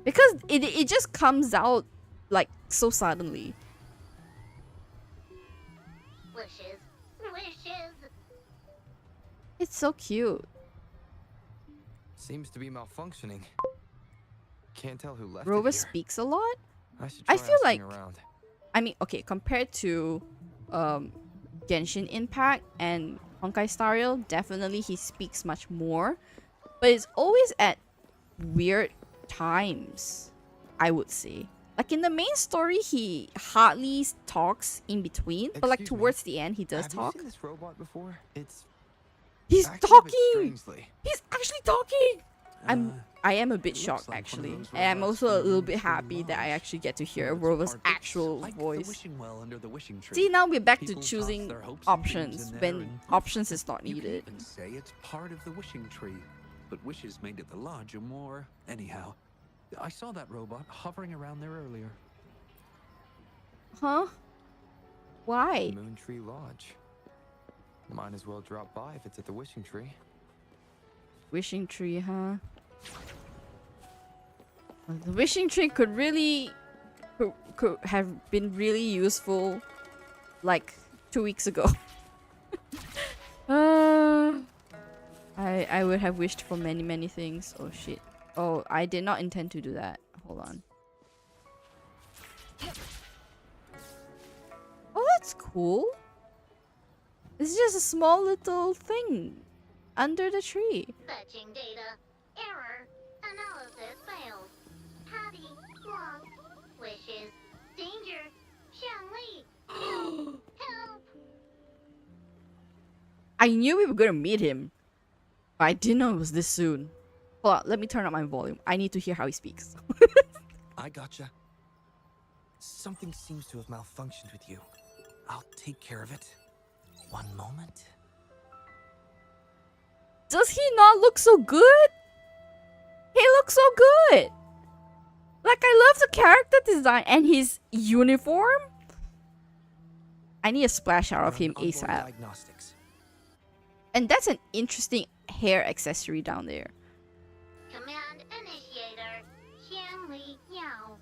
S1: Because it just comes out like so suddenly.
S3: Wishes. Wishes.
S1: It's so cute.
S7: Seems to be malfunctioning. Can't tell who left
S1: Rover
S7: it here.
S1: speaks a lot.
S7: I should
S1: I
S7: try
S1: feel
S7: asking
S1: like-
S7: around.
S1: I mean, okay, compared to Genshin Impact and Honkai Star Rail, definitely he speaks much more. But it's always at weird times, I would say. Like in the main story, he hardly talks in between, but like
S7: Excuse me.
S1: towards the end, he does
S7: Have
S1: talk.
S7: you seen this robot before? It's
S1: He's
S7: acting a bit
S1: talking!
S7: strangely.
S1: He's actually talking!
S7: Uh,
S1: I am a bit
S7: it looks
S1: shocked
S7: like one of
S1: actually.
S7: those
S1: And I'm
S7: robots
S1: also a
S7: from
S1: little
S7: the
S1: bit
S7: Moon Tree
S1: happy that I
S7: Lodge.
S1: actually get to hear
S8: Robots
S1: Rover's
S8: are
S1: actual
S8: like the
S1: voice.
S8: wishing well under the wishing tree.
S1: See, now we're back to
S8: People toss
S1: choosing
S8: their hopes and dreams
S1: options
S8: in there
S1: when
S8: and
S1: options is not
S8: You can
S1: needed.
S8: even say it's part of the wishing tree, but wishes made at the lodge are more. Anyhow, I saw that robot hovering around there earlier.
S1: Huh? Why?
S7: Moon Tree Lodge. Might as well drop by if it's at the wishing tree.
S1: Wishing tree, huh? Well, the wishing tree could really could have been really useful like 2 weeks ago. I would have wished for many things. Oh shit. Oh, I did not intend to do that. Hold on. Oh, that's cool. It's just a small little thing under the tree.
S3: Fetching data. Error. Analysis failed. Patty. Wrong. Wishes. Danger. Xiangli. Help. Help.
S1: I knew we were gonna meet him, but I didn't know it was this soon. Hold on, let me turn up my volume. I need to hear how he speaks.
S9: I gotcha. Something seems to have malfunctioned with you. I'll take care of it. One moment.
S1: Does he not look so good? He looks so good. Like, I love the character design and his uniform. I need a splash out of
S9: Run
S1: him
S9: onboard
S1: ASAP.
S9: Diagnostics.
S1: And that's an interesting hair accessory down there.
S3: Command initiator. Xiangli Yao.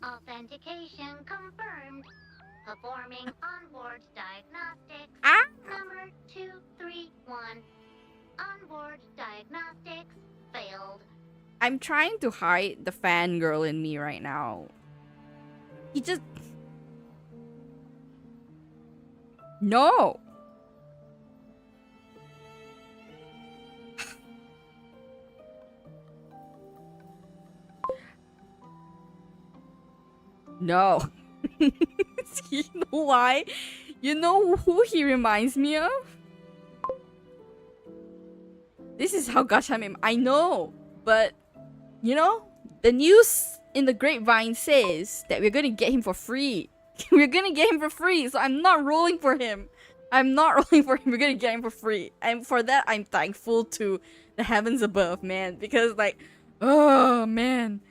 S3: Authentication confirmed. Performing onboard diagnostics.
S1: Ah!
S3: Number 231. Onboard diagnostics failed.
S1: I'm trying to hide the fangirl in me right now. He just... No! No. You know why? You know who he reminds me of? This is how Gachamim. I know, but you know, the news in the grapevine says that we're gonna get him for free. We're gonna get him for free, so I'm not rolling for him. I'm not rolling for him. We're gonna get him for free, and for that, I'm thankful to the heavens above, man. Because like, oh man,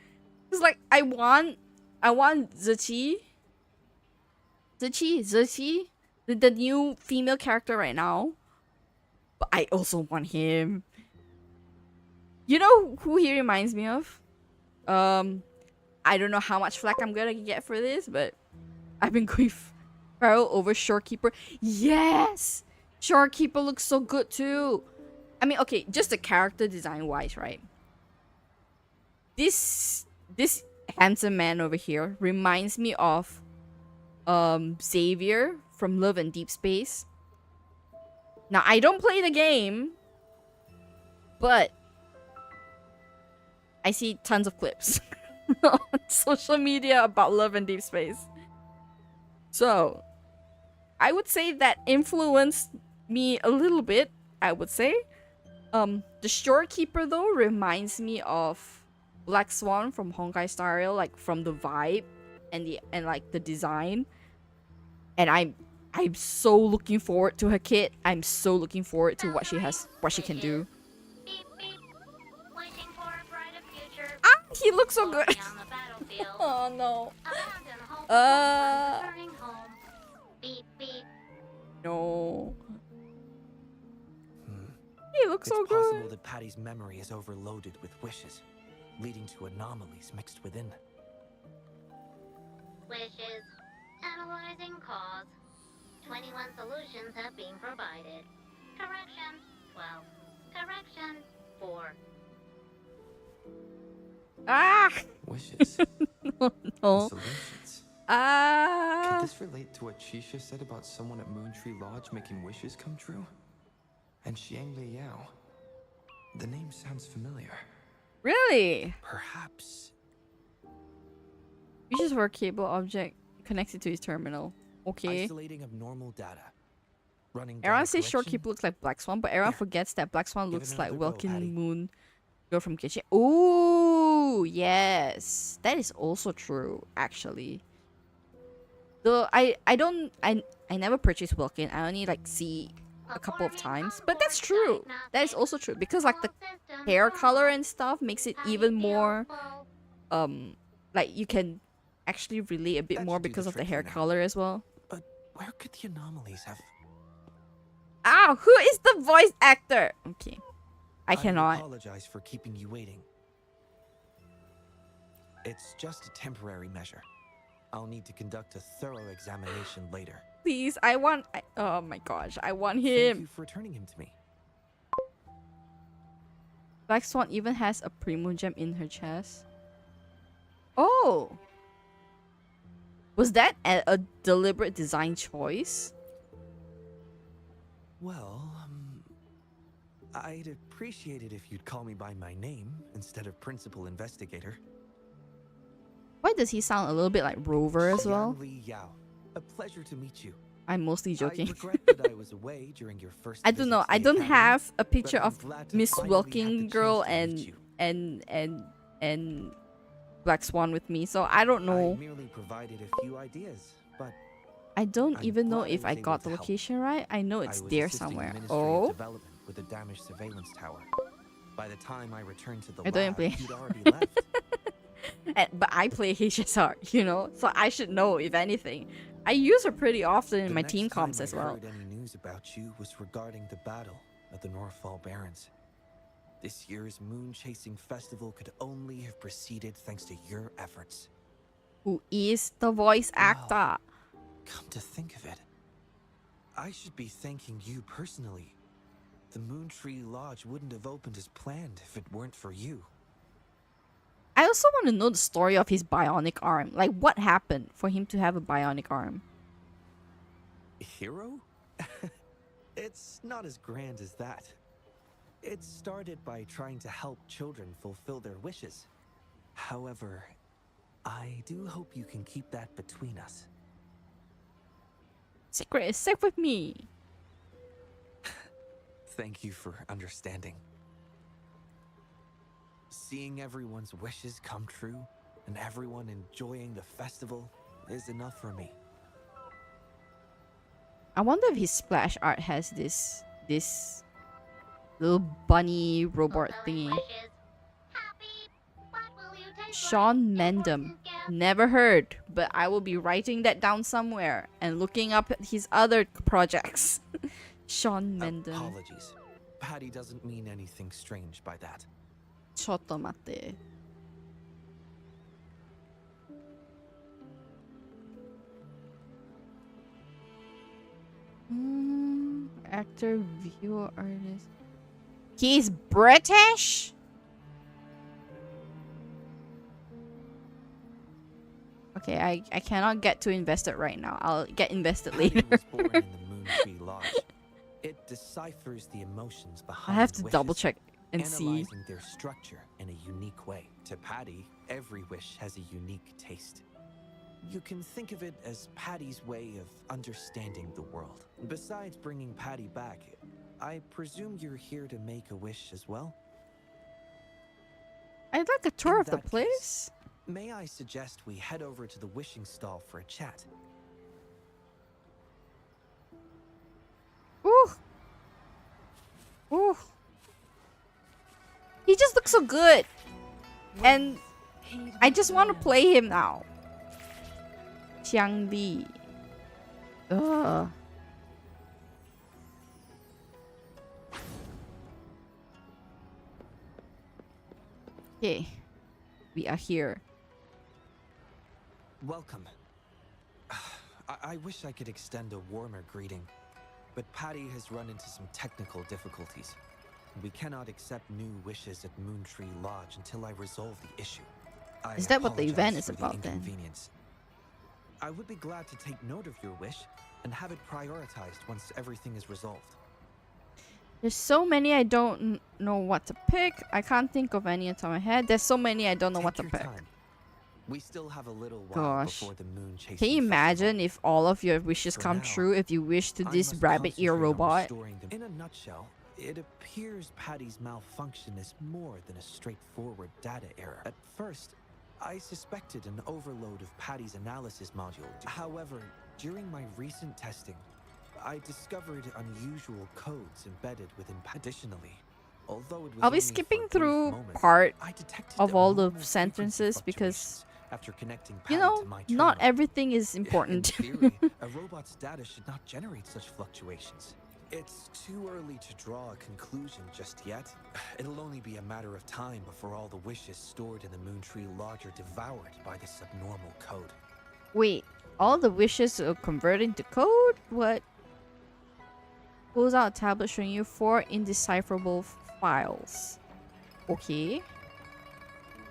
S1: it's like I want Ziqi, the new female character right now. But I also want him. You know who he reminds me of? I don't know how much flack I'm gonna get for this, but I've been going feral over Shorekeeper. Yes! Shorekeeper looks so good too. I mean, okay, just the character design wise, right? This handsome man over here reminds me of Xavier from Love and Deep Space. Now, I don't play the game, but I see tons of clips on social media about Love and Deep Space. So, I would say that influenced me a little bit, I would say. The Shorekeeper, though, reminds me of Black Swan from Honkai Star Rail, like from the vibe and like the design. And I'm so looking forward to her kit. I'm so looking forward to what she can do.
S3: Beep beep. Wishing for a brighter future.
S1: Ah, he looks so good.
S3: On the battlefield.
S1: Oh no.
S3: Abandon home.
S1: Uh.
S3: Returning home. Beep
S1: no. He looks
S9: It's
S1: so
S9: possible
S1: good.
S9: that Patty's memory is overloaded with wishes, leading to anomalies mixed within.
S5: Wishes. Analyzing cause. 21 solutions have been provided. Correction. 12. Correction. 4.
S1: Ah!
S7: Wishes.
S1: No.
S7: Solutions.
S1: Ah!
S7: Could this relate to what Shisha said about someone at Moontree Lodge making wishes come true? And Xiang Li Yao. The name sounds familiar.
S1: Really?
S9: Perhaps.
S1: Wishes for a cable object connected to his terminal. Okay.
S9: Isolating abnormal data. Running
S1: Everyone
S9: data
S1: says
S9: collection.
S1: Shorekeeper looks like Black Swan, but everyone
S9: There.
S1: forgets that Black Swan
S9: Give
S1: looks
S9: it
S1: like
S9: another go, Patty.
S1: Welkin Moon girl from Kitchen. Ooh, yes. That is also true, actually. Though I never purchased Welkin. I only like see a couple of times. But that's true. That is also true. Because like the hair color and stuff makes it even more like you can actually relate a bit
S9: That
S1: more
S9: should do the
S1: because of the
S9: trick
S1: hair
S9: for now.
S1: color as well.
S9: But where could the anomalies have?
S1: Ah, who is the voice actor? Okay. I cannot.
S9: apologize for keeping you waiting. It's just a temporary measure. I'll need to conduct a thorough examination later.
S1: Please, oh my gosh, I want
S9: Thank
S1: him.
S9: you for returning him to me.
S1: Black Swan even has a Primo Gem in her chest. Oh! Was that a deliberate design choice?
S9: Well, I'd appreciate it if you'd call me by my name instead of Principal Investigator.
S1: Why does he sound a little bit like Rover as well?
S9: Xiang Li Yao. A pleasure to meet you.
S1: I'm mostly
S9: I
S1: joking.
S9: regret that I was away during your first
S1: I don't
S9: visit
S1: know.
S9: to the
S1: I don't
S9: academy,
S1: have a picture
S9: but I'm
S1: of
S9: glad to
S1: Miss
S9: finally have the
S1: Wilking
S9: chance
S1: girl
S9: to meet you.
S1: and Black Swan with me, so I don't know.
S9: I merely provided a few ideas, but
S1: I don't
S9: I'm
S1: even know
S9: glad I
S1: if
S9: was
S1: I
S9: able
S1: got
S9: to
S1: the
S9: help.
S1: location right. I know it's
S9: I was
S1: there
S9: assisting the
S1: somewhere.
S9: Ministry of
S1: Oh,
S9: Development with a damaged surveillance tower. By the time I returned to the
S1: I don't
S9: lab,
S1: play.
S9: you'd already left.
S1: but I play HSR, you know, so I should know if anything. I use her pretty often in
S9: The
S1: my
S9: next
S1: team
S9: time
S1: comps
S9: I
S1: as well.
S9: heard any news about you was regarding the battle at the Northfall Barrens. This year's moon chasing festival could only have proceeded thanks to your efforts.
S1: Who is the voice actor?
S9: Come to think of it, I should be thanking you personally. The Moontree Lodge wouldn't have opened as planned if it weren't for you.
S1: I also want to know the story of his bionic arm. Like, what happened for him to have a bionic arm?
S9: Hero? It's not as grand as that. It started by trying to help children fulfill their wishes. However, I do hope you can keep that between us.
S1: Secret is safe with me.
S9: Thank you for understanding. Seeing everyone's wishes come true and everyone enjoying the festival is enough for me.
S1: I wonder if his splash art has this little bunny robot thingy. Sean Mendham. Never heard, but I will be writing that down somewhere and looking up his other projects. Sean Mendham.
S9: Apologies. Patty doesn't mean anything strange by that.
S1: ちょっと待って. Actor, viewer, artist. He's British? Okay, I cannot get too invested right now. I'll get invested
S9: Patty
S1: later.
S9: was born in the Moontree Lodge. It deciphers the emotions
S1: I
S9: behind
S1: have to
S9: wishes,
S1: double check and see.
S9: analyzing their structure in a unique way. To Patty, every wish has a unique taste. You can think of it as Patty's way of understanding the world. Besides bringing Patty back, I presume you're here to make a wish as well?
S1: I'd like a tour
S9: In
S1: of the
S9: that case,
S1: place.
S9: May I suggest we head over to the wishing stall for a chat?
S1: Ooh. Ooh. He just looks so good. And I just want to play him now. Xiang Li. Ugh. Okay. We are here.
S9: Welcome. I wish I could extend a warmer greeting, but Patty has run into some technical difficulties. We cannot accept new wishes at Moontree Lodge until I resolve the issue.
S1: Is that what the event
S9: apologize
S1: is
S9: for the
S1: about then?
S9: inconvenience. I would be glad to take note of your wish and have it prioritized once everything is resolved.
S1: There's so many I don't know what to pick. I can't think of any on top of my head. There's so many I don't know what to
S9: Take your
S1: pick.
S9: time. We still have a little while
S1: Gosh.
S9: before the moon chasing
S1: Can you imagine
S9: festival.
S1: if all of your wishes
S9: For
S1: come
S9: now,
S1: true if you wish to
S9: I
S1: this
S9: must
S1: rabbit ear
S9: concentrate on
S1: robot?
S9: restoring them. In a nutshell, it appears Patty's malfunction is more than a straightforward data error. At first, I suspected an overload of Patty's analysis module. However, during my recent testing, I discovered unusual codes embedded within. Additionally, although it was
S1: I'll be
S9: only
S1: skipping
S9: for a brief
S1: through
S9: moment,
S1: part
S9: I detected
S1: of all the
S9: abnormal frequency
S1: sentences because,
S9: fluctuations after connecting
S1: you
S9: Patty
S1: know,
S9: to my
S1: not
S9: terminal.
S1: everything is important.
S9: In theory, a robot's data should not generate such fluctuations. It's too early to draw a conclusion just yet. It'll only be a matter of time before all the wishes stored in the Moontree Lodge are devoured by this abnormal code.
S1: Wait, all the wishes are converting to code? What? Pulls out a tablet showing you 4 indecipherable files. Okay.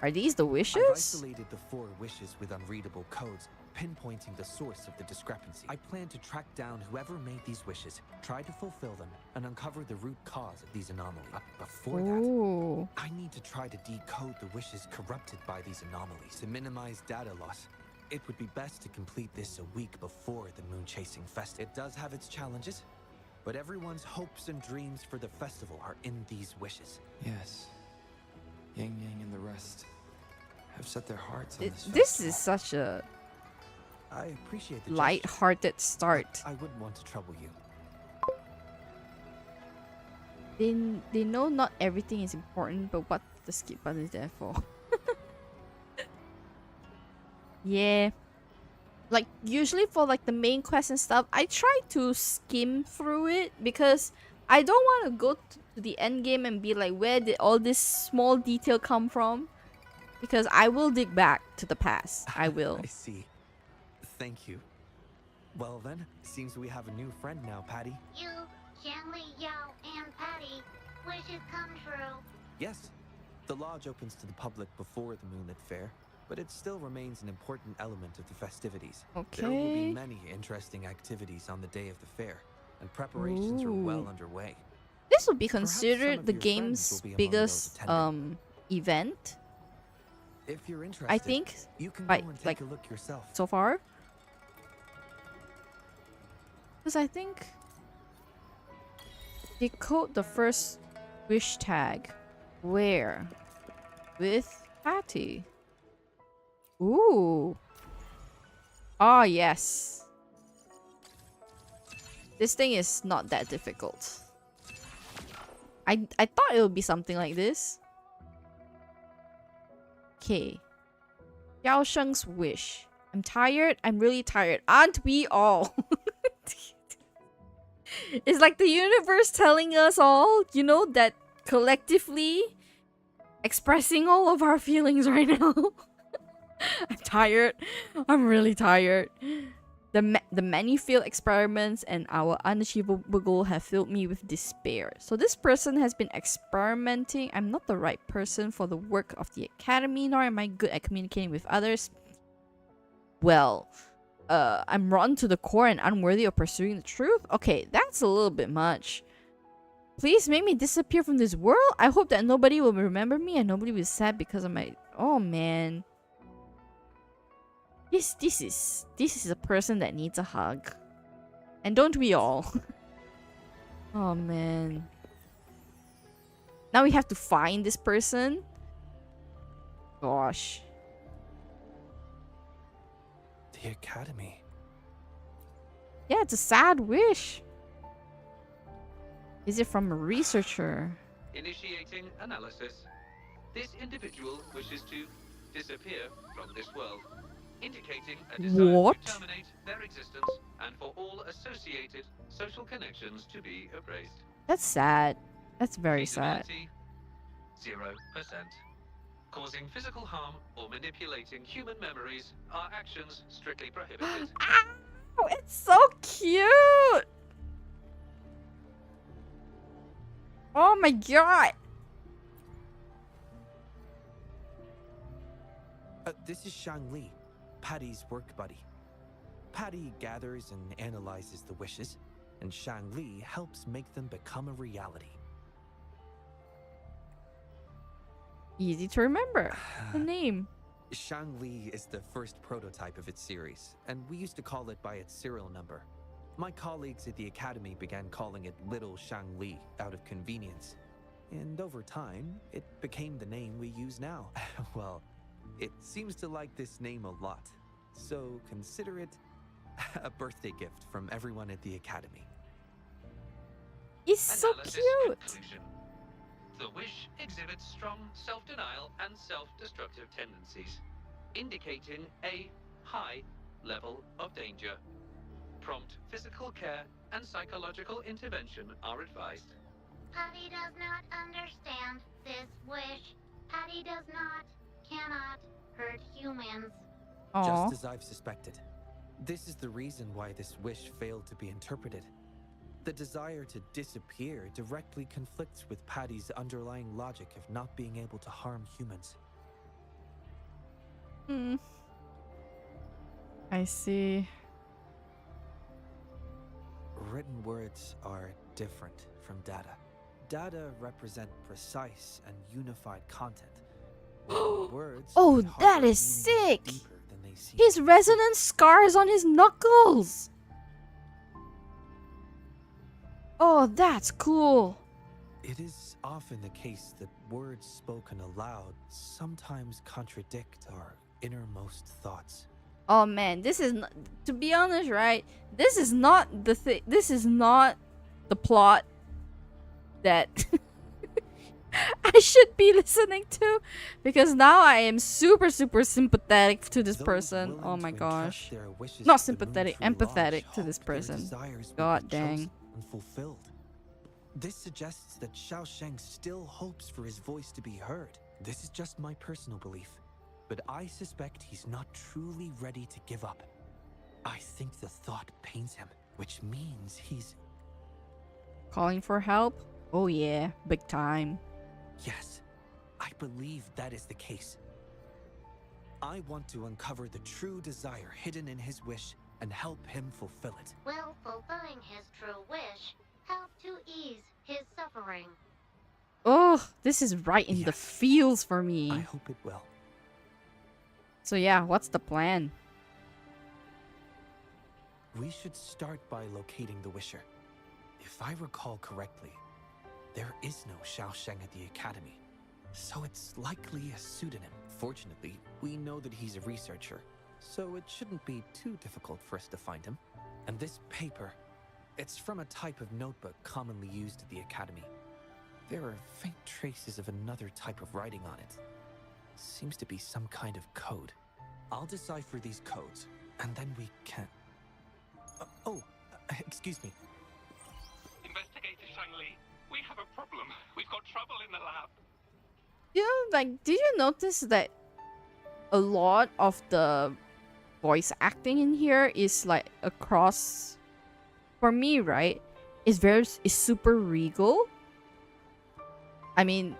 S1: Are these the
S9: I've
S1: wishes?
S9: isolated the 4 wishes with unreadable codes, pinpointing the source of the discrepancy. I plan to track down whoever made these wishes, try to fulfill them, and uncover the root cause of these anomalies. But before that,
S1: Ooh.
S9: I need to try to decode the wishes corrupted by these anomalies to minimize data loss. It would be best to complete this a week before the moon chasing fest. It does have its challenges, but everyone's hopes and dreams for the festival are in these wishes.
S7: Yes. Yang Yang and the rest have set their hearts on this
S1: This
S7: festival.
S1: is such a
S9: I appreciate the gesture,
S1: light-hearted start.
S9: but I wouldn't want to trouble you.
S1: They know not everything is important, but what the skip button is there for. Yeah. Like, usually for like the main quest and stuff, I try to skim through it because I don't want to go to the end game and be like, where did all this small detail come from? Because I will dig back to the past. I will.
S9: I see. Thank you. Well then, seems we have a new friend now, Patty.
S3: You, Xianli, Yao, and Patty, wishes come true.
S9: Yes, the lodge opens to the public before the Moonlit Fair, but it still remains an important element of the festivities. There will
S1: Okay.
S9: be many interesting activities on the day of the fair, and preparations are well
S1: Ooh.
S9: underway.
S1: This would be
S9: Perhaps some
S1: considered
S9: of
S1: the
S9: your friends
S1: game's
S9: will be among
S1: biggest
S9: those attending.
S1: event,
S9: If you're interested,
S1: I think,
S9: you can
S1: by,
S9: go and take
S1: like,
S9: a look yourself.
S1: so far. Because I think decode the first wish tag. Where? With Patty. Ooh. Ah, yes. This thing is not that difficult. I thought it would be something like this. Okay. Yao Sheng's wish. I'm tired. I'm really tired. Aren't we all? It's like the universe telling us all, you know, that collectively expressing all of our feelings right now. I'm tired. I'm really tired. The many failed experiments and our unachievable goal have filled me with despair. So this person has been experimenting. I'm not the right person for the work of the academy, nor am I good at communicating with others. Well, I'm rotten to the core and unworthy of pursuing the truth? Okay, that's a little bit much. Please make me disappear from this world. I hope that nobody will remember me and nobody will be sad because of my... Oh, man. This is a person that needs a hug. And don't we all? Oh, man. Now we have to find this person? Gosh.
S9: The academy.
S1: Yeah, it's a sad wish. Is it from a researcher?
S10: Initiating analysis. This individual wishes to disappear from this world, indicating a desire
S1: What?
S10: to terminate their existence and for all associated social connections to be erased.
S1: That's sad. That's very sad.
S10: Feasibility, 0%. Causing physical harm or manipulating human memories are actions strictly prohibited.
S1: Ow, it's so cute. Oh my god.
S9: This is Shang Li, Patty's work buddy. Patty gathers and analyzes the wishes, and Shang Li helps make them become a reality.
S1: Easy to remember. The name.
S9: Shang Li is the first prototype of its series, and we used to call it by its serial number. My colleagues at the academy began calling it Little Shang Li out of convenience. And over time, it became the name we use now. Well, it seems to like this name a lot, so consider it a birthday gift from everyone at the academy.
S1: It's so
S10: Analysis
S1: cute.
S10: conclusion. The wish exhibits strong self-denial and self-destructive tendencies, indicating a high level of danger. Prompt physical care and psychological intervention are advised.
S3: Patty does not understand this wish. Patty does not, cannot hurt humans.
S1: Aw.
S9: Just as I've suspected. This is the reason why this wish failed to be interpreted. The desire to disappear directly conflicts with Patty's underlying logic of not being able to harm humans.
S1: I see.
S9: Written words are different from data. Data represent precise and unified content. while words
S1: Oh,
S9: can
S1: that
S9: harbor
S1: is
S9: meanings
S1: sick.
S9: deeper than they seem.
S1: His resonant scars on his knuckles. Oh, that's cool.
S9: It is often the case that words spoken aloud sometimes contradict our innermost thoughts.
S1: Oh man, this is not, to be honest, right? This is not the thing. This is not the plot that I should be listening to, because now I am super sympathetic to this
S9: Those
S1: person.
S9: willing
S1: Oh my
S9: to
S1: gosh.
S9: entrust their wishes
S1: Not
S9: to the
S1: sympathetic,
S9: Moontree
S1: empathetic
S9: Lodge
S1: to this
S9: hope their
S1: person.
S9: desires will
S1: God
S9: be
S1: dang.
S9: chosen and fulfilled. This suggests that Xiaosheng still hopes for his voice to be heard. This is just my personal belief, but I suspect he's not truly ready to give up. I think the thought pains him, which means he's...
S1: Calling for help? Oh yeah, big time.
S9: Yes, I believe that is the case. I want to uncover the true desire hidden in his wish and help him fulfill it.
S3: Will fulfilling his true wish help to ease his suffering?
S1: Oh, this is right in the
S9: Yes.
S1: feels for
S9: I
S1: me.
S9: hope it will.
S1: So yeah, what's the plan?
S9: We should start by locating the wisher. If I recall correctly, there is no Xiaosheng at the academy, so it's likely a pseudonym. Fortunately, we know that he's a researcher, so it shouldn't be too difficult for us to find him. And this paper, it's from a type of notebook commonly used at the academy. There are faint traces of another type of writing on it. Seems to be some kind of code. I'll decipher these codes, and then we can... excuse me.
S10: Investigator Shang-Li, we have a problem. We've got trouble in the lab.
S1: You know, like, did you notice that a lot of the voice acting in here is like across, for me, right? Is super regal. I mean,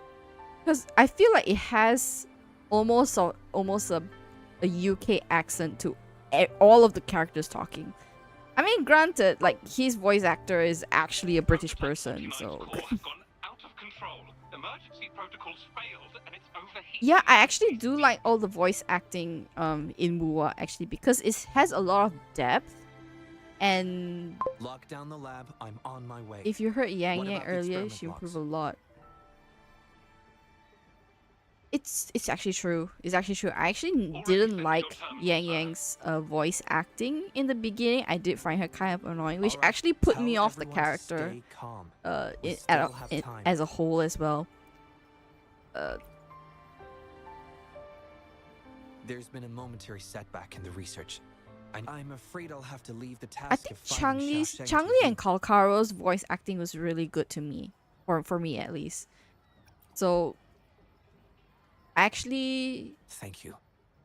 S1: because I feel like it has almost a UK accent to all of the characters talking. I mean, granted, like, his voice actor is actually a British person, so...
S10: Core has gone out of control. Emergency protocols failed and it's overheating.
S1: Yeah, I actually do like all the voice acting in Wuwa, actually, because it has a lot of depth. And
S9: Lock down the lab, I'm on my way.
S1: if you heard Yang
S9: What
S1: Yang
S9: about the
S1: earlier,
S9: experiment
S1: she
S9: blocks?
S1: improved a lot. It's actually true. It's actually true. I actually didn't like Yang Yang's voice acting in the beginning. I did find her kind of annoying, which
S9: Alright,
S1: actually put
S9: tell
S1: me off the
S9: everyone to
S1: character
S9: stay calm. We
S1: in,
S9: still have time.
S1: as a whole as well.
S9: There's been a momentary setback in the research. I'm afraid I'll have to leave the task
S1: I think
S9: of finding Xiaosheng to
S1: Changli
S9: you.
S1: and Kalkaro's voice acting was really good to me, for me at least. So
S9: Thank you.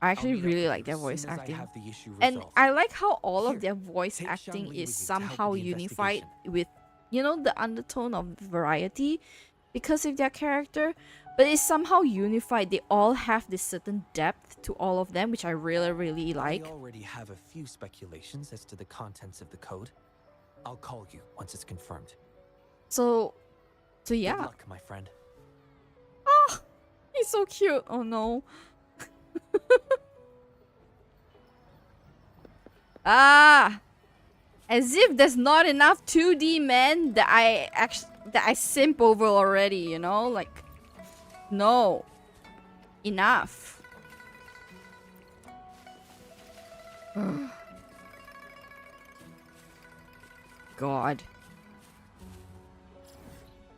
S1: I actually
S9: I'll meet up
S1: really
S9: with
S1: like
S9: you
S1: their
S9: as
S1: voice
S9: soon as I
S1: acting.
S9: have the issue
S1: And
S9: resolved.
S1: I like how all of
S9: Here,
S1: their voice
S9: take
S1: acting
S9: Shang-Li
S1: is
S9: with you to help with
S1: somehow
S9: the
S1: unified
S9: investigation.
S1: with, you know, the undertone of variety because of their character, but it's somehow unified. They all have this certain depth to all of them, which I really, really like.
S9: I already have a few speculations as to the contents of the code. I'll call you once it's confirmed.
S1: So
S9: Good
S1: yeah.
S9: luck, my friend.
S1: Oh, he's so cute. Oh no. Ah, as if there's not enough 2D men that I simp over already, you know? Like, no. Enough. God.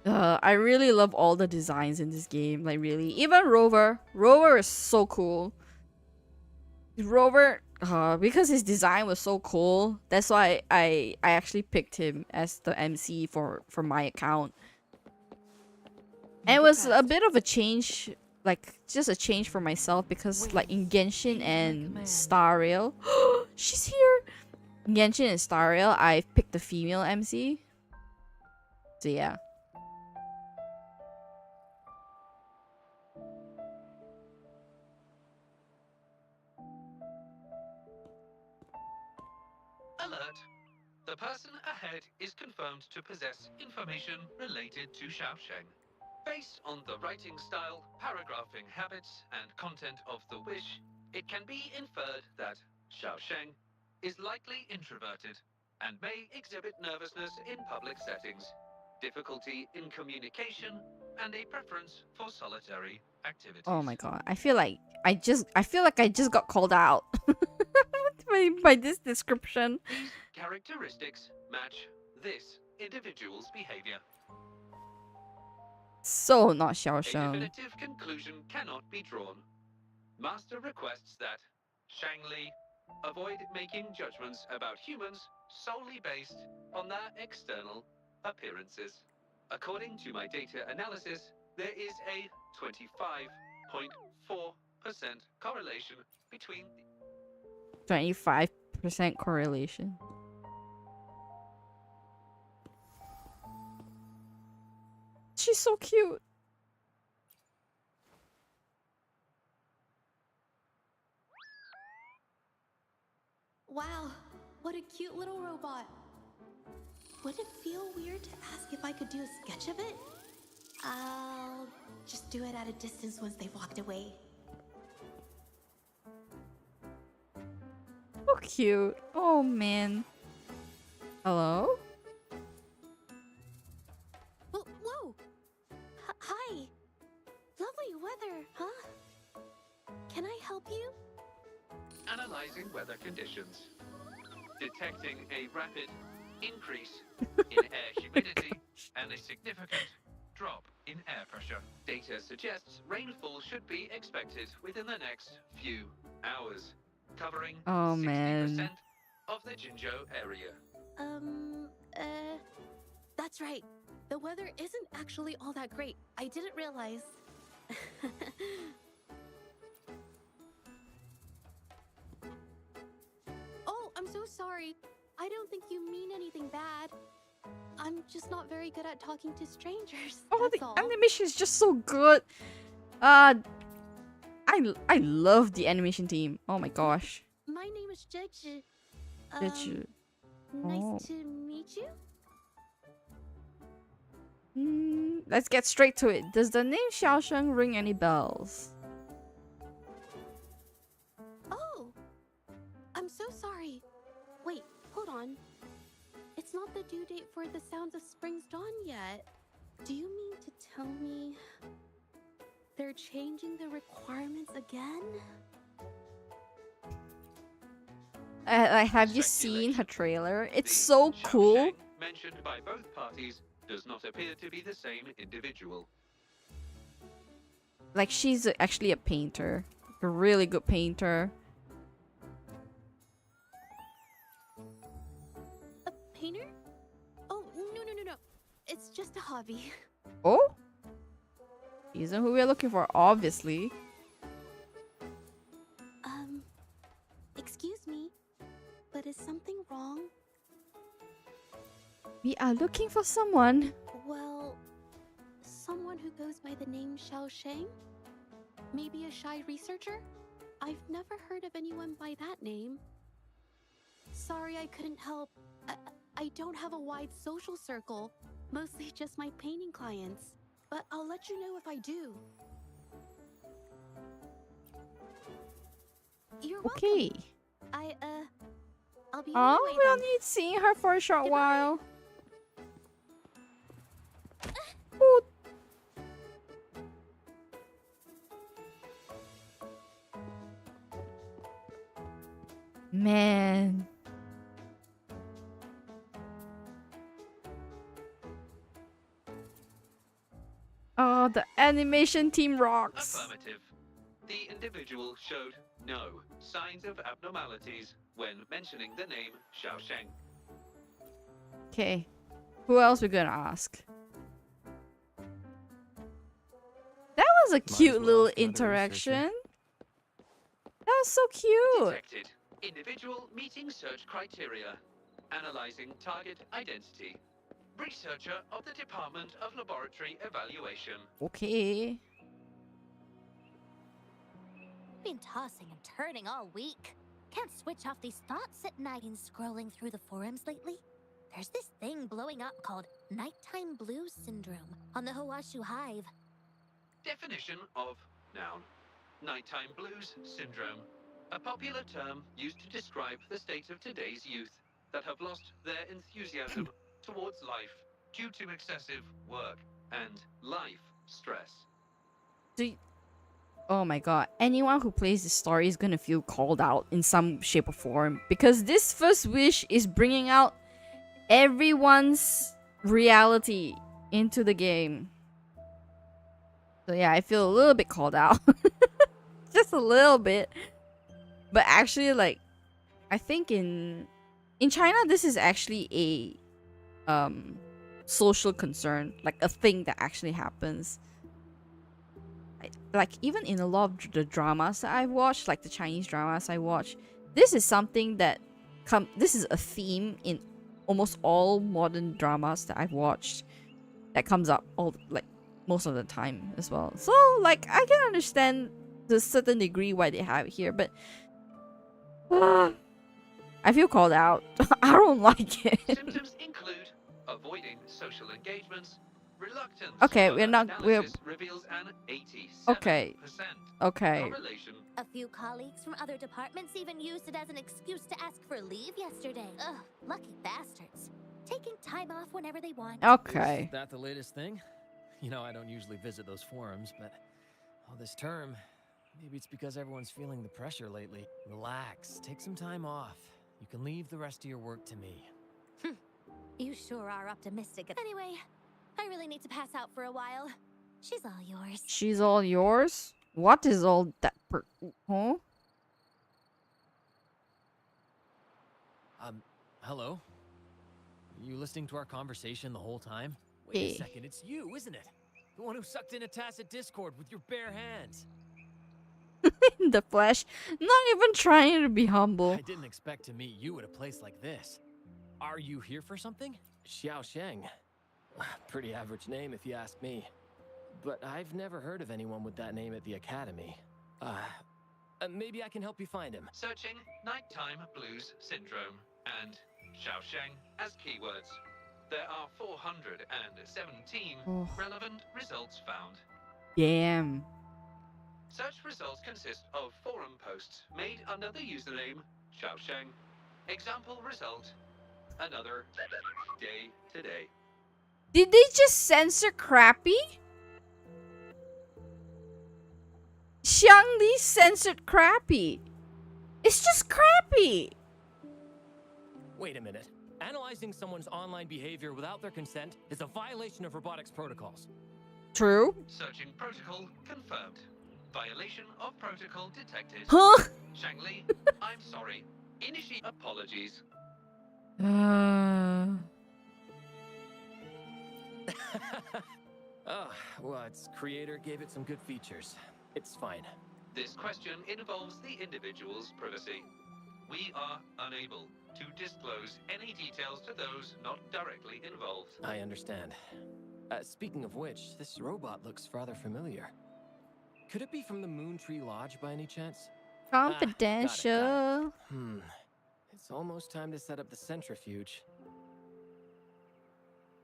S1: I really love all the designs in this game. Like, really. Even Rover. Rover is so cool. Rover, because his design was so cool, that's why I actually picked him as the MC for my account. And it was a bit of a change, like just a change for myself because like in Genshin and Star Rail, she's here. In Genshin and Star Rail, I picked the female MC. So yeah.
S10: Alert. The person ahead is confirmed to possess information related to Xiaosheng. Based on the writing style, paragraphing habits, and content of the wish, it can be inferred that Xiaosheng is likely introverted and may exhibit nervousness in public settings, difficulty in communication, and a preference for solitary activities.
S1: Oh my god. I feel like I just got called out by this description.
S10: These characteristics match this individual's behavior.
S1: So not
S10: A
S1: Xiaosheng.
S10: definitive conclusion cannot be drawn. Master requests that Shangli avoid making judgments about humans solely based on their external appearances. According to my data analysis, there is a 25.4% correlation between
S1: 25% correlation. She's so cute.
S6: Wow, what a cute little robot. Would it feel weird to ask if I could do a sketch of it? I'll just do it at a distance once they've walked away.
S1: So cute. Oh man. Hello?
S6: Whoa! Hi! Lovely weather, huh? Can I help you?
S10: analyzing weather conditions, detecting a rapid increase in air humidity and a significant drop in air pressure. Data suggests rainfall should be expected within the next few hours, covering 60% of the Jinzhou area.
S6: That's right. The weather isn't actually all that great. I didn't realize. Oh, I'm so sorry. I don't think you mean anything bad. I'm just not very good at talking to strangers.
S1: Oh,
S6: that's
S1: the
S6: all.
S1: animation is just so good. I love the animation team. Oh my gosh.
S6: My name is Jeju.
S1: Jeju.
S6: Nice
S1: Oh.
S6: to meet you.
S1: Let's get straight to it. Does the name Xiaosheng ring any bells?
S6: Oh, I'm so sorry. Wait, hold on. It's not the due date for the Sounds of Spring's Dawn yet. Do you mean to tell me they're changing the requirements again?
S1: Have you seen her trailer? It's so cool.
S10: Mentioned by both parties does not appear to be the same individual.
S1: Like, she's actually a painter. A really good painter.
S6: A painter? Oh, no. It's just a hobby.
S1: Oh? Isn't who we're looking for, obviously.
S6: Excuse me, but is something wrong?
S1: We are looking for someone.
S6: Well, someone who goes by the name Xiao Sheng? Maybe a shy researcher? I've never heard of anyone by that name. Sorry I couldn't help. I don't have a wide social circle. Mostly just my painting clients. But I'll let you know if I do. You're welcome.
S1: Okay.
S6: I'll be
S1: Oh,
S6: anyway
S1: we'll
S6: then.
S1: need seeing her for a short
S6: Goodbye.
S1: while. Ooh. Man. Oh, the animation team rocks.
S10: Affirmative. The individual showed no signs of abnormalities when mentioning the name Xiaosheng.
S1: Okay. Who else we gonna ask? That was a cute
S7: well
S1: little
S7: ask another
S1: interaction.
S7: researcher.
S1: That was so cute.
S10: Detected. Individual meeting search criteria. Analyzing target identity. Researcher of the Department of Laboratory Evaluation.
S1: Okay.
S3: Been tossing and turning all week. Can't switch off these thoughts at night. Been scrolling through the forums lately. There's this thing blowing up called nighttime blues syndrome on the Hawashu Hive.
S10: Definition of noun. Nighttime blues syndrome. A popular term used to describe the state of today's youth that have lost their enthusiasm towards life due to excessive work and life stress.
S1: Oh my god. Anyone who plays this story is gonna feel called out in some shape or form. Because this first wish is bringing out everyone's reality into the game. So yeah, I feel a little bit called out. Just a little bit. But actually, like, I think in China, this is actually a social concern, like a thing that actually happens. Like even in a lot of the dramas that I've watched, like the Chinese dramas I watch, this is something that this is a theme in almost all modern dramas that I've watched that comes up all like most of the time as well. So like I can understand to a certain degree why they have it here, but I feel called out. I don't like it.
S10: Symptoms include avoiding social engagements, reluctance.
S1: Okay,
S10: but
S1: we're not- we're-
S10: analysis reveals an 87%
S1: Okay. Okay.
S10: correlation.
S3: A few colleagues from other departments even used it as an excuse to ask for leave yesterday. Ugh, lucky bastards. Taking time off whenever they want.
S1: Okay.
S11: Is that the latest thing? You know, I don't usually visit those forums, but this term, maybe it's because everyone's feeling the pressure lately. Relax, take some time off. You can leave the rest of your work to me.
S3: You sure are optimistic. Anyway, I really need to pass out for a while. She's all yours.
S1: She's all yours? What is all that huh?
S11: Hello? You listening to our conversation the whole time? Wait a
S1: Hey.
S11: second, it's you, isn't it? The one who sucked in a tacit Discord with your bare hands.
S1: In the flesh. Not even trying to be humble.
S11: I didn't expect to meet you at a place like this. Are you here for something? Xiao Sheng. Pretty average name if you ask me. But I've never heard of anyone with that name at the academy. Maybe I can help you find him.
S10: Searching nighttime blues syndrome and Xiaosheng as keywords. There are 417
S1: Oh.
S10: relevant results found.
S1: Damn.
S10: Such results consist of forum posts made under the username Xiaosheng. Example result: another day today.
S1: Did they just censor crappy? Xiangli censored crappy. It's just crappy.
S11: Wait a minute. Analyzing someone's online behavior without their consent is a violation of robotics protocols.
S1: True.
S10: Searching protocol confirmed. Violation of protocol detected.
S1: Huh?
S10: Shangli, I'm sorry. Initiate apologies.
S11: Oh, well, its creator gave it some good features. It's fine.
S10: This question involves the individual's privacy. we are unable to disclose any details to those not directly involved.
S11: I understand. Speaking of which, this robot looks rather familiar. Could it be from the Moon Tree Lodge by any chance?
S1: Confidential.
S11: Got it. It's almost time to set up the centrifuge.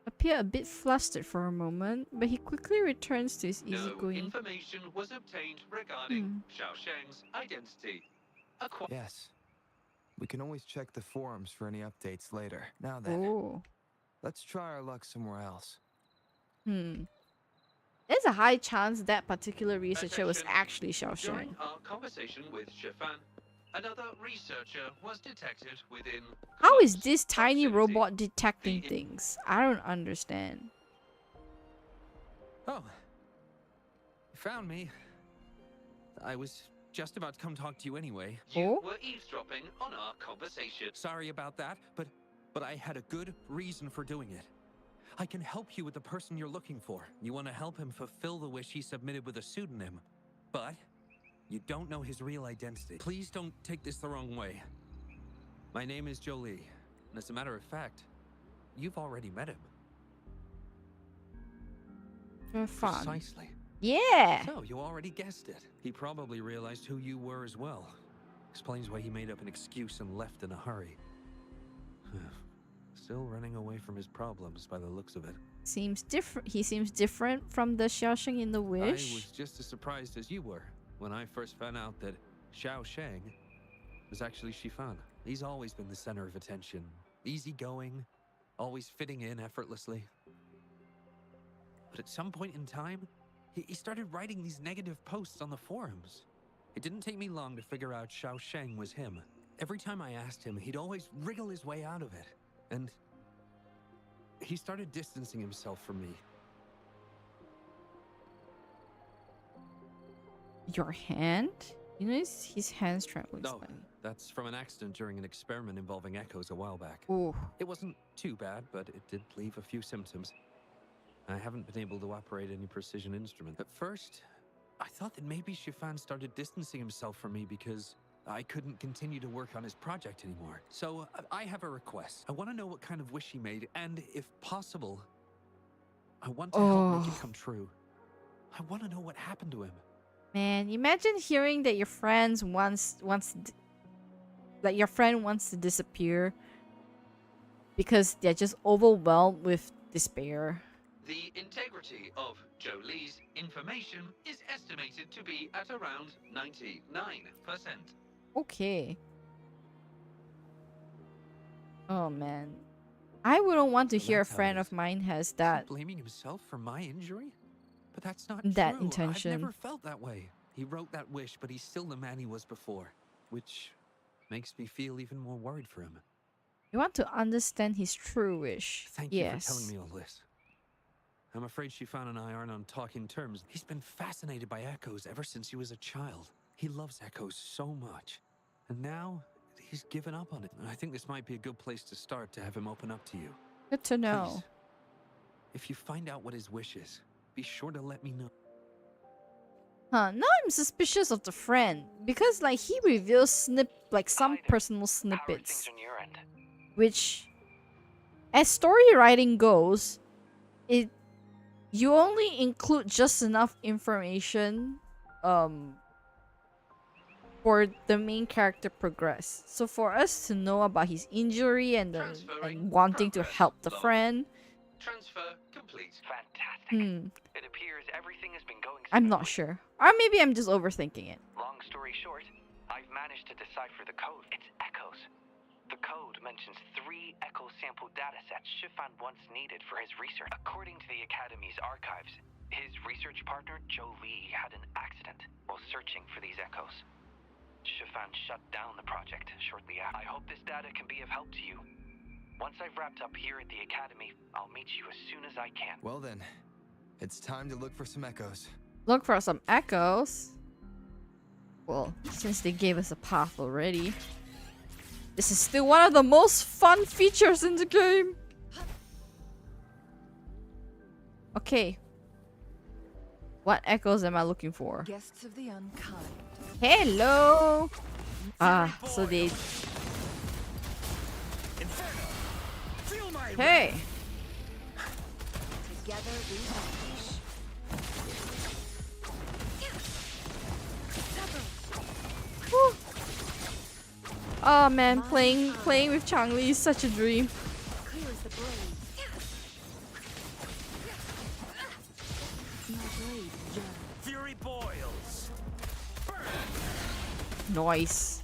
S1: Appear a bit flustered for a moment, but he quickly returns to his
S10: No
S1: easygoing.
S10: information was obtained regarding Xiao Sheng's identity.
S7: Yes. We can always check the forums for any updates later. Now then,
S1: Oh.
S7: let's try our luck somewhere else.
S1: There's a high chance that particular researcher was
S10: Attention.
S1: actually Xiao
S10: During
S1: Sheng.
S10: our conversation with Shifan, another researcher was detected within.
S1: How is
S10: close
S1: this tiny
S10: proximity.
S1: robot detecting things? I don't understand.
S8: Oh. You found me. I was just about to come talk to you anyway.
S10: You were eavesdropping on our conversation.
S8: Sorry about that, but I had a good reason for doing it. I can help you with the person you're looking for. You want to help him fulfill the wish he submitted with a pseudonym. But you don't know his real identity. Please don't take this the wrong way. My name is Jolie, and as a matter of fact, you've already met him.
S1: Fun.
S8: Precisely.
S1: Yeah.
S8: So, you already guessed it. He probably realized who you were as well. Explains why he made up an excuse and left in a hurry. Still running away from his problems by the looks of it.
S1: Seems different. He seems different from the Xiao Sheng in the
S8: I
S1: Wish.
S8: was just as surprised as you were when I first found out that Xiao Sheng was actually Shifan. He's always been the center of attention. Easygoing, always fitting in effortlessly. But at some point in time, he started writing these negative posts on the forums. It didn't take me long to figure out Xiao Sheng was him. Every time I asked him, he'd always wriggle his way out of it. And he started distancing himself from me.
S1: Your hand? You know his hand's trembling.
S8: No, that's from an accident during an experiment involving echoes a while back.
S1: Ooh.
S8: It wasn't too bad, but it did leave a few symptoms. I haven't been able to operate any precision instrument. At first, I thought that maybe Shifan started distancing himself from me because I couldn't continue to work on his project anymore. So I have a request. I want to know what kind of wish he made, and if possible, I want to help make it come true. I want to know what happened to him.
S1: Man, imagine hearing that your friends your friend wants to disappear because they're just overwhelmed with despair.
S10: The integrity of Jolie's information is estimated to be at around 99%.
S1: Okay. Oh man. I wouldn't want to
S8: So
S1: hear a
S8: that's how it
S1: friend
S8: is.
S1: of mine has
S8: Is he
S1: that
S8: blaming himself for my injury? But that's not
S1: that
S8: true.
S1: intention.
S8: I've never felt that way. He wrote that wish, but he's still the man he was before, which makes me feel even more worried for him.
S1: You want to understand his true wish.
S8: Thank you
S1: Yes.
S8: for telling me all this. I'm afraid Shifan and I aren't on talking terms. He's been fascinated by echoes ever since he was a child. He loves echoes so much. And now, he's given up on it. I think this might be a good place to start to have him open up to you.
S1: Good to know.
S8: Please, if you find out what his wish is, be sure to let me know.
S1: Huh, now I'm suspicious of the friend because like he reveals some personal snippets. Which as story writing goes, you only include just enough information for the main character progress. So for us to know about his injury and wanting to help the friend.
S10: Transfer complete.
S12: Fantastic. It appears everything has been going
S1: I'm not sure. Or maybe I'm just overthinking it.
S12: Long story short, I've managed to decipher the code. It's echoes. The code mentions 3 echo sample datasets Shifan once needed for his research. According to the Academy's archives, his research partner, Jolie, had an accident while searching for these echoes. Shifan shut down the project shortly after. I hope this data can be of help to you. Once I've wrapped up here at the Academy, I'll meet you as soon as I can.
S7: Well then, it's time to look for some echoes.
S1: Look for some echoes. Well, since they gave us a path already. This is still one of the most fun features in the game. Okay. What echoes am I looking for?
S2: Guests of the unkind.
S1: Hello! So they Hey.
S2: Together we vanish.
S1: Whew. Oh man, playing with Changli is such a dream.
S2: Clear as the blade. My blade yearns.
S9: Fury boils.
S1: Nice.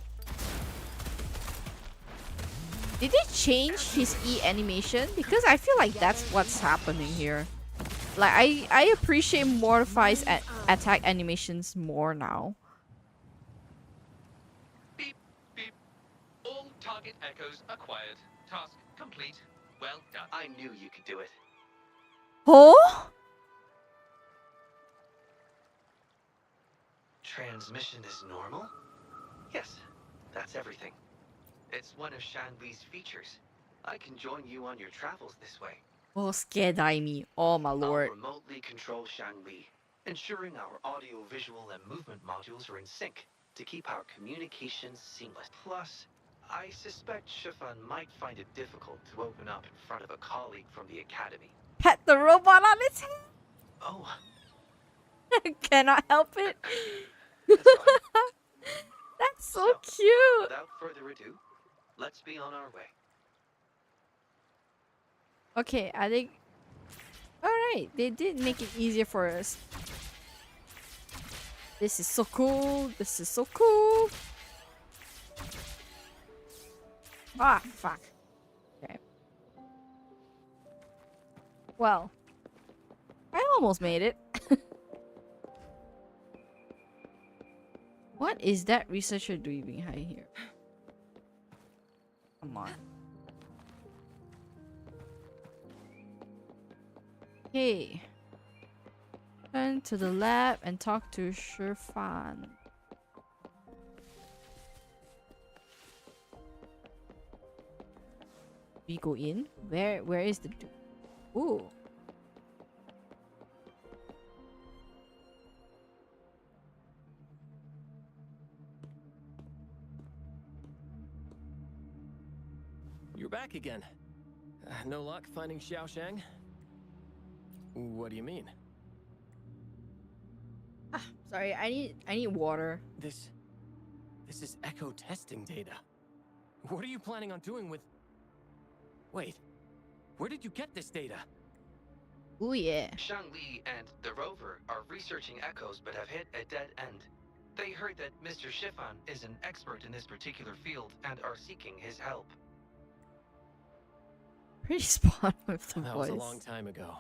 S1: Did they change his E animation? Because I feel like that's what's happening here. Like I appreciate Mortify's attack animations more now.
S10: Beep, beep. All target echoes acquired. Task complete. Well done.
S12: I knew you could do it.
S1: Oh?
S12: Transmission is normal? Yes, that's everything. It's one of Shanli's features. I can join you on your travels this way.
S1: Oh, scared-eye me. Oh my lord.
S12: I'll remotely control Shanli, ensuring our audio, visual, and movement modules are in sync to keep our communications seamless. Plus, I suspect Shifan might find it difficult to open up in front of a colleague from the Academy.
S1: Pet the robot on its head.
S12: Oh,
S1: Cannot help it.
S12: that's fine.
S1: That's so cute.
S12: Without further ado, let's be on our way.
S1: Okay, I think. Alright, they did make it easier for us. This is so cool. This is so cool. Ah, fuck. Okay. Well, I almost made it. What is that researcher doing behind here? Come on. Okay. Turn to the lab and talk to Shifan. We go in. Where is the dude? Ooh.
S11: You're back again. No luck finding Xiaoshang? What do you mean?
S1: Sorry, I need water.
S11: This is echo testing data. What are you planning on doing with... Wait, where did you get this data?
S1: Ooh yeah.
S12: Shangli and the rover are researching echoes but have hit a dead end. They heard that Mr. Shifan is an expert in this particular field and are seeking his help.
S1: Pretty spot on with the
S11: That
S1: voice.
S11: was a long time ago.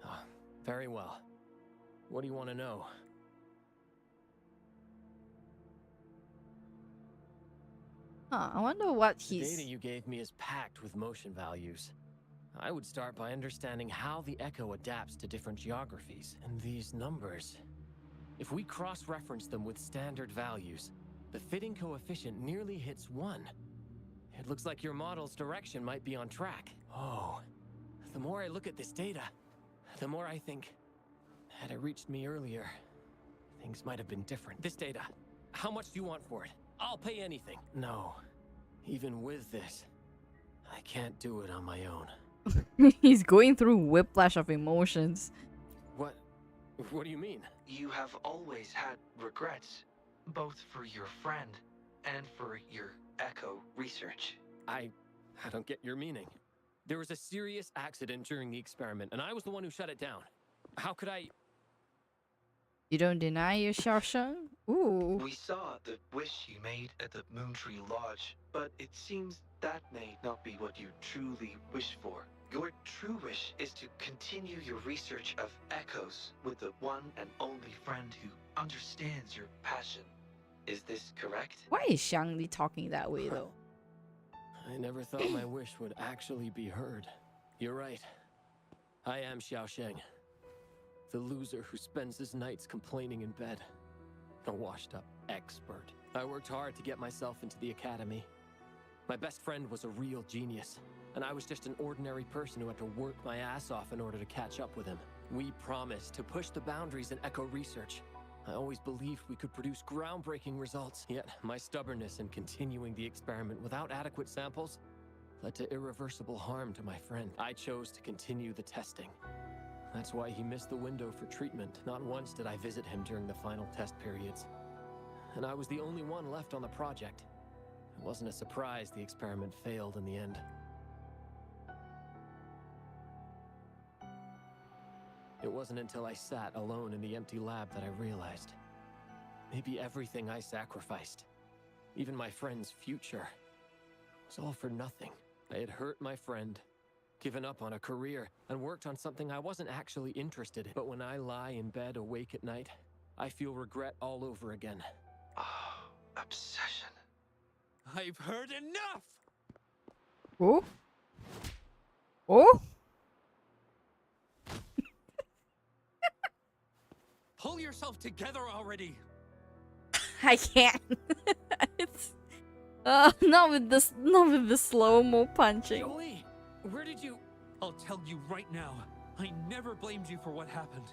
S11: Oh, very well. What do you want to know?
S1: Huh, I wonder what
S11: The
S1: he's...
S11: data you gave me is packed with motion values. I would start by understanding how the echo adapts to different geographies. And these numbers... If we cross-reference them with standard values, the fitting coefficient nearly hits 1. It looks like your model's direction might be on track. Oh, the more I look at this data, the more I think, had it reached me earlier, things might have been different. This data, how much do you want for it? I'll pay anything. No, even with this, I can't do it on my own.
S1: He's going through whiplash of emotions.
S11: What do you mean?
S12: You have always had regrets, both for your friend and for your echo research.
S11: I don't get your meaning. There was a serious accident during the experiment, and I was the one who shut it down. How could I...
S1: You don't deny your Xiaosheng? Ooh.
S12: We saw the wish you made at the Moontree Lodge, but it seems that may not be what you truly wish for. Your true wish is to continue your research of echoes with the one and only friend who understands your passion. Is this correct?
S1: Why is Shangli talking that way though?
S11: I never thought my wish would actually be heard. You're right. I am Xiaosheng. The loser who spends his nights complaining in bed. A washed-up expert. I worked hard to get myself into the academy. My best friend was a real genius, and I was just an ordinary person who had to work my ass off in order to catch up with him. We promised to push the boundaries in echo research. I always believed we could produce groundbreaking results, yet my stubbornness in continuing the experiment without adequate samples led to irreversible harm to my friend. I chose to continue the testing. That's why he missed the window for treatment. Not once did I visit him during the final test periods. And I was the only one left on the project. It wasn't a surprise the experiment failed in the end. It wasn't until I sat alone in the empty lab that I realized. Maybe everything I sacrificed, even my friend's future, was all for nothing. I had hurt my friend, given up on a career, and worked on something I wasn't actually interested in. But when I lie in bed awake at night, I feel regret all over again.
S12: Oh, obsession.
S8: I've heard enough!
S1: Oh? Oh?
S8: Pull yourself together already!
S1: I can't. It's not with the slow-mo punching.
S11: Joey, where did you...
S8: I'll tell you right now, I never blamed you for what happened.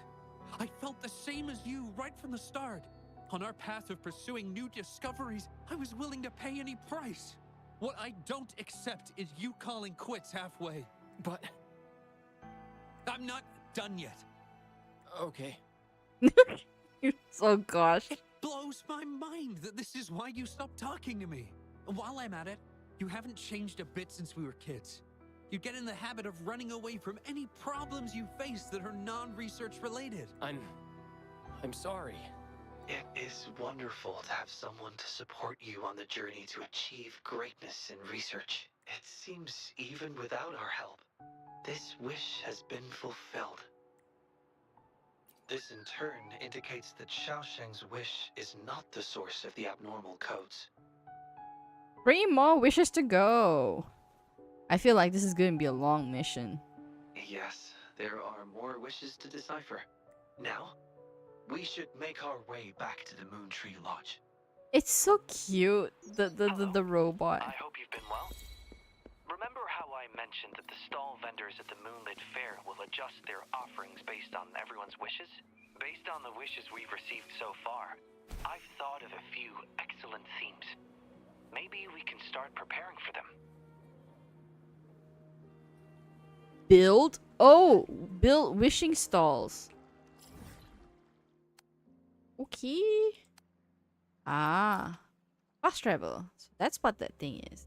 S8: I felt the same as you right from the start. On our path of pursuing new discoveries, I was willing to pay any price. What I don't accept is you calling quits halfway.
S11: But...
S8: I'm not done yet.
S11: Okay.
S1: Oh gosh.
S8: It blows my mind that this is why you stopped talking to me. While I'm at it, you haven't changed a bit since we were kids. You get in the habit of running away from any problems you face that are non-research related.
S11: I'm sorry.
S12: It is wonderful to have someone to support you on the journey to achieve greatness in research. It seems even without our help, this wish has been fulfilled. This in turn indicates that Xiaosheng's wish is not the source of the abnormal codes.
S1: 3 more wishes to go. I feel like this is going to be a long mission.
S12: Yes, there are more wishes to decipher. Now, we should make our way back to the Moon Tree Lodge.
S1: It's so cute, the robot.
S12: I hope you've been well. Remember how I mentioned that the stall vendors at the Moonlit Fair will adjust their offerings based on everyone's wishes? Based on the wishes we've received so far, I've thought of a few excellent themes. Maybe we can start preparing for them.
S1: Build wishing stalls. Okay. Fast travel. So that's what that thing is.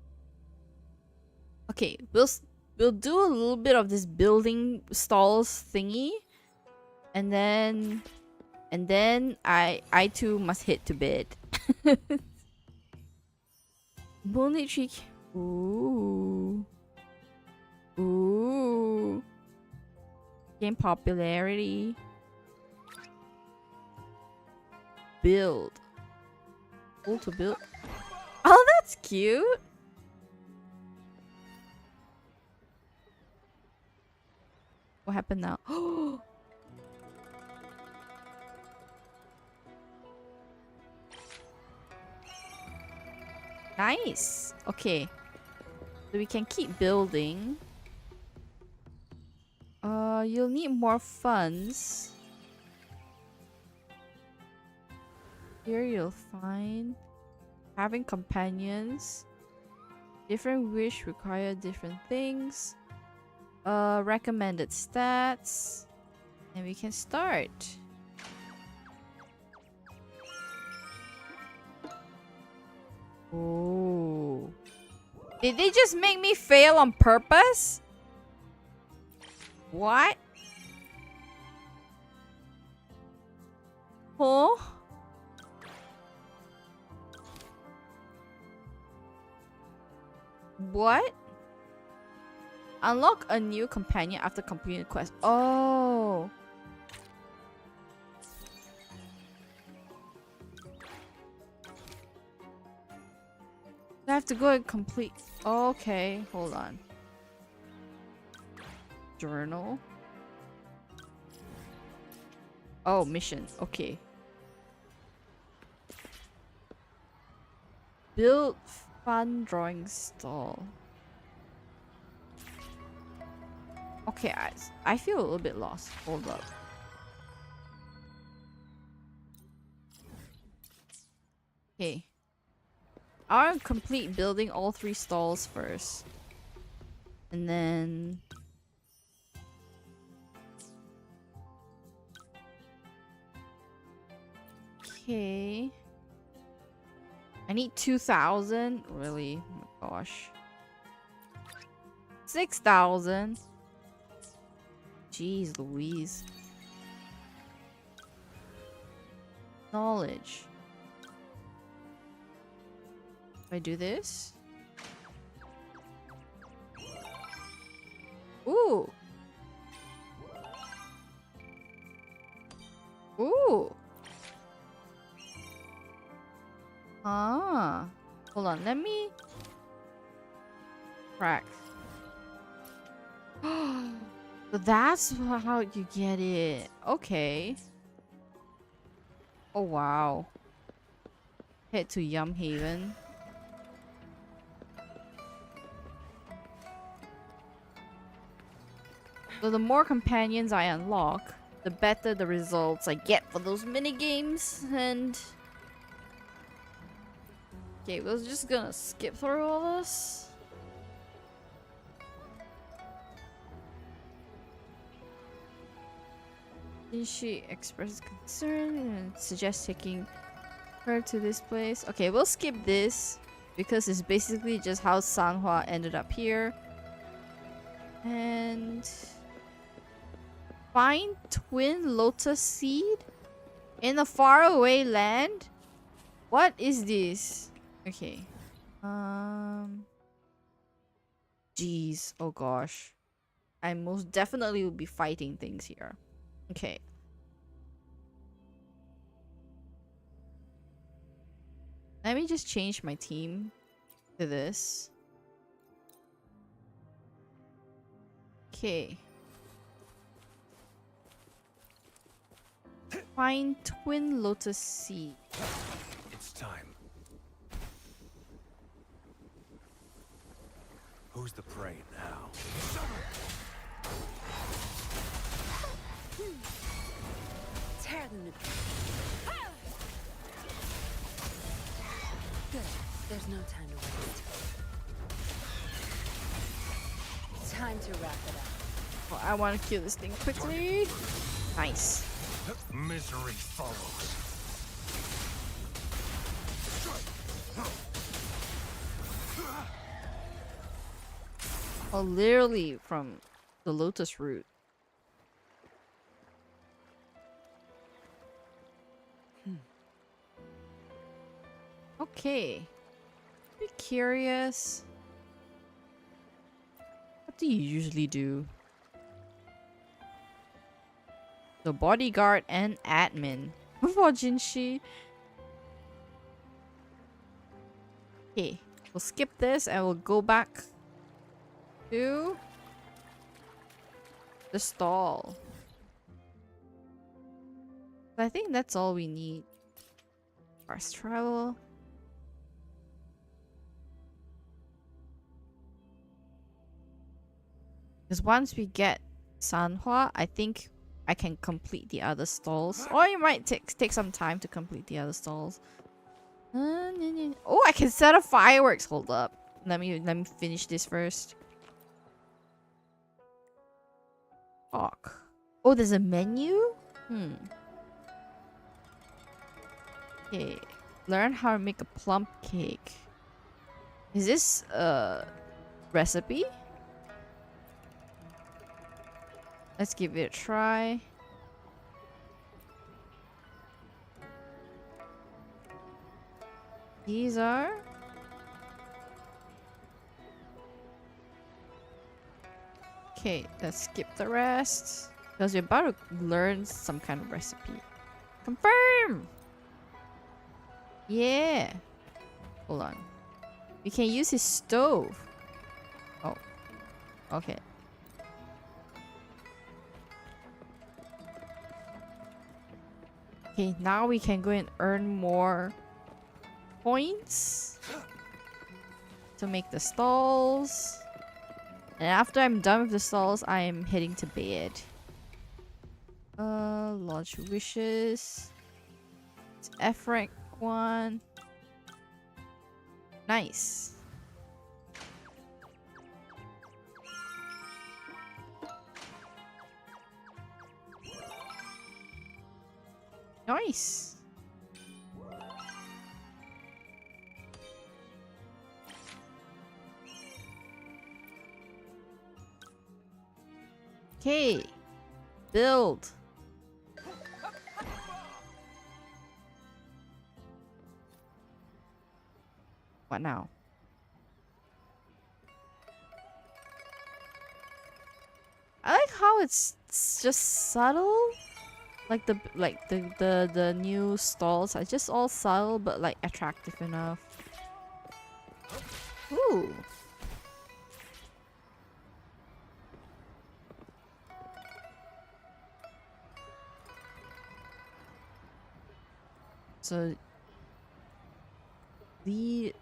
S1: Okay, we'll do a little bit of this building stalls thingy, and then I too must hit to bed. Bullet tree. Ooh. Gain popularity. Build. All to build. Oh, that's cute. What happened now? Nice. Okay. So we can keep building. You'll need more funds. Here you'll find having companions. Different wish require different things. Recommended stats. And we can start. Oh. Did they just make me fail on purpose? What? Huh? What? Unlock a new companion after completing the quest. Oh. I have to go and complete. Okay, hold on. Journal. Oh, mission. Okay. Build fun drawing stall. Okay, I feel a little bit lost. Hold up. Okay. I'll complete building all 3 stalls first. And then okay. I need 2,000. Really? Oh my gosh. 6,000. Jeez Louise. Knowledge. If I do this. Ooh. Ooh. Ah. Hold on, let me crack. So that's how you get it. Okay. Oh wow. Head to Yum Haven. So the more companions I unlock, the better the results I get for those mini games. And okay, we're just gonna skip through all this. She expresses concern and suggests taking her to this place. Okay, we'll skip this because it's basically just how Sanhua ended up here. And find twin lotus seed in a faraway land. What is this? Okay. Jeez. Oh gosh. I most definitely will be fighting things here. Okay. Let me just change my team to this. Okay. Find twin lotus seed.
S13: It's time. Who's the prey now?
S4: Tear them to Good. There's no time to waste. Time to wrap it up.
S1: Well, I want to kill this thing quickly. Nice.
S13: Misery follows.
S1: Oh, literally from the lotus root. Okay. Be curious. What do you usually do? The bodyguard and admin. For Jinshi. Okay. We'll skip this and we'll go back to the stall. I think that's all we need. Fast travel. Because once we get Sanhua, I think I can complete the other stalls. Or it might take some time to complete the other stalls. Oh, I can set up fireworks. Hold up. Let me finish this first. Fuck. Oh, there's a menu? Okay. Learn how to make a plum cake. Is this a recipe? Let's give it a try. These are... Okay, let's skip the rest. Because we're about to learn some kind of recipe. Confirm! Yeah. Hold on. We can use his stove. Oh. Okay. Okay, now we can go and earn more points to make the stalls. And after I'm done with the stalls, I am heading to bed. Lodge wishes. It's Efrek one. Nice. Nice. Okay. Build. What now? I like how it's just subtle. Like the new stalls are just all subtle but like attractive enough. Ooh. So the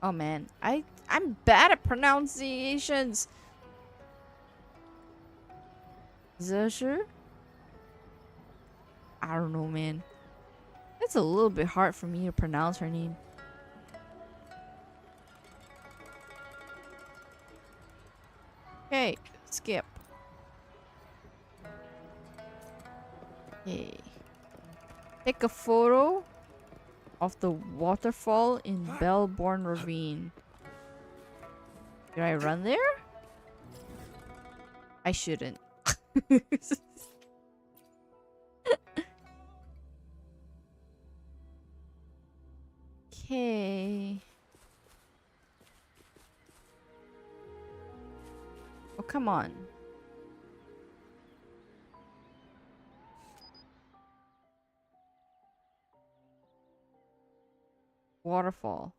S1: oh man, I'm bad at pronunciations. Zesher? I don't know, man. It's a little bit hard for me to pronounce her name. Okay, skip. Okay. Take a photo of the waterfall in Bellborn Ravine. Did I run there? I shouldn't. Okay. Oh, come on. Waterfall.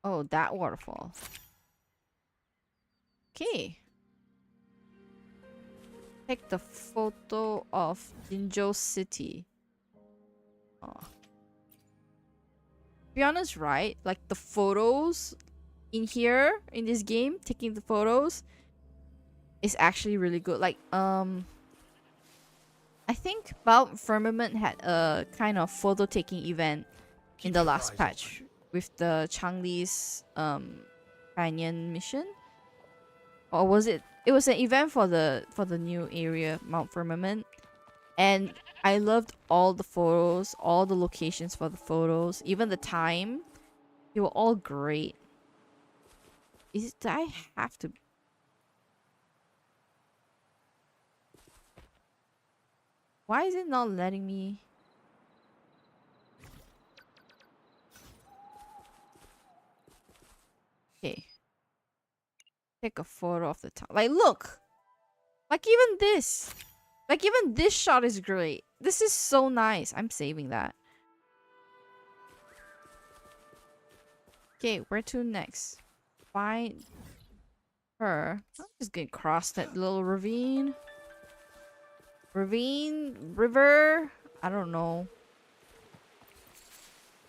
S1: Oh, that waterfall. Okay. Take the photo of Jinzhou City. Oh. To be honest, right? Like the photos in here in this game, taking the photos is actually really good. Like I think Mount Firmament had a kind of photo taking event in the last patch with the Changli's Canyon mission. Or was it? It was an event for the new area, Mount Firmament. And I loved all the photos, all the locations for the photos, even the time. They were all great. Do I have to? Why is it not letting me? Okay. Take a photo of the top. Like, look! Like, even this! Like, even this shot is great. This is so nice. I'm saving that. Okay, where to next? Find her. I'm just gonna cross that little ravine. River? I don't know.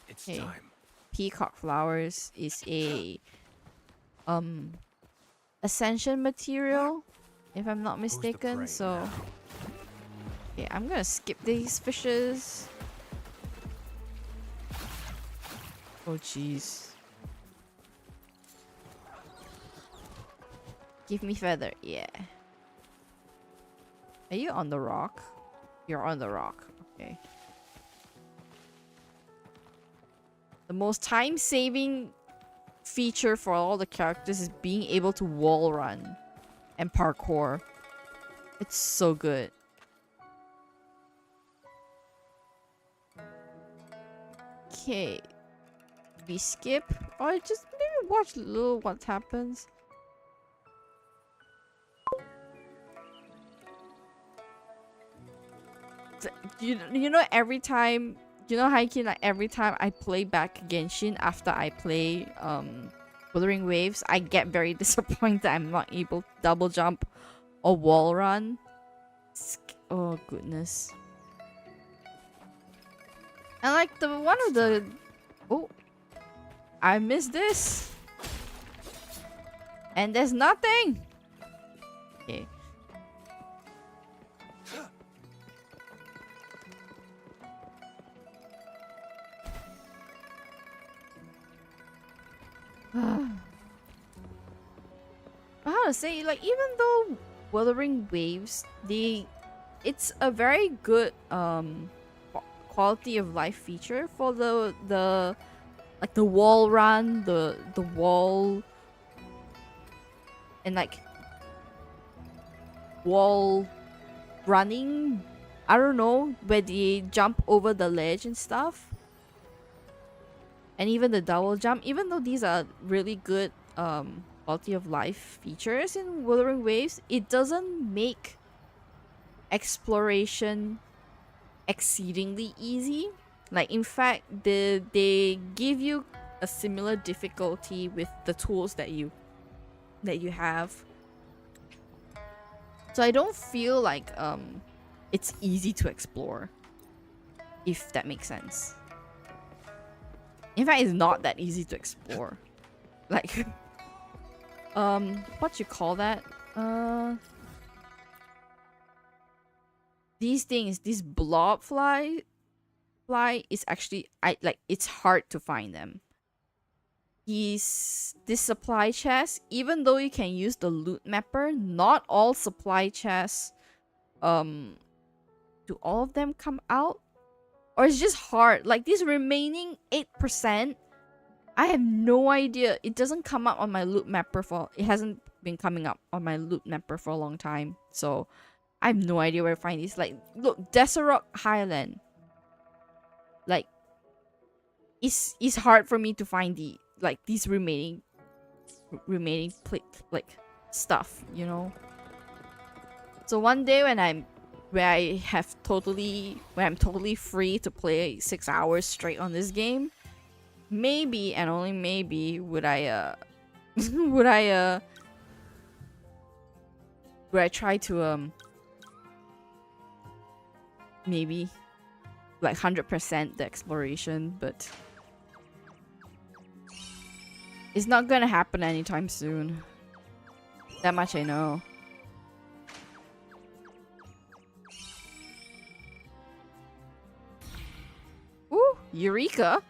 S13: It's time.
S1: Peacock flowers is a ascension material, if I'm not mistaken. So okay, I'm gonna skip these fishes. Oh jeez. Give me feather, yeah. Are you on the rock? You're on the rock. Okay. The most time-saving feature for all the characters is being able to wall run and parkour. It's so good. Okay. We skip or just maybe watch a little what happens. You know every time, you know Haikin, like every time I play back Genshin after I play Wuthering Waves, I get very disappointed I'm not able to double jump or wall run. Oh goodness. And like the one of the oh, I missed this. And there's nothing. Okay. How to say, like, even though Wuthering Waves, they it's a very good quality of life feature for the like the wall run, the wall, and like wall running. I don't know, where they jump over the ledge and stuff. And even the double jump, even though these are really good quality of life features in Wuthering Waves, it doesn't make exploration exceedingly easy. Like, in fact, they give you a similar difficulty with the tools that you have. So I don't feel like it's easy to explore, if that makes sense. In fact, it's not that easy to explore. Like, what you call that? These things, this blob fly is actually, it's hard to find them. This supply chest, even though you can use the loot mapper, not all supply chests, do all of them come out? Or it's just hard. Like, this remaining 8%, I have no idea. It doesn't come up on my loot mapper it hasn't been coming up on my loot mapper for a long time. So, I have no idea where to find these. Like, look, Desert Highland. Like, it's hard for me to find these remaining stuff, you know? So one day when I'm totally free to play 6 hours straight on this game, maybe and only maybe would I try to maybe like 100% the exploration, but it's not gonna happen anytime soon. That much I know. Ooh, Eureka!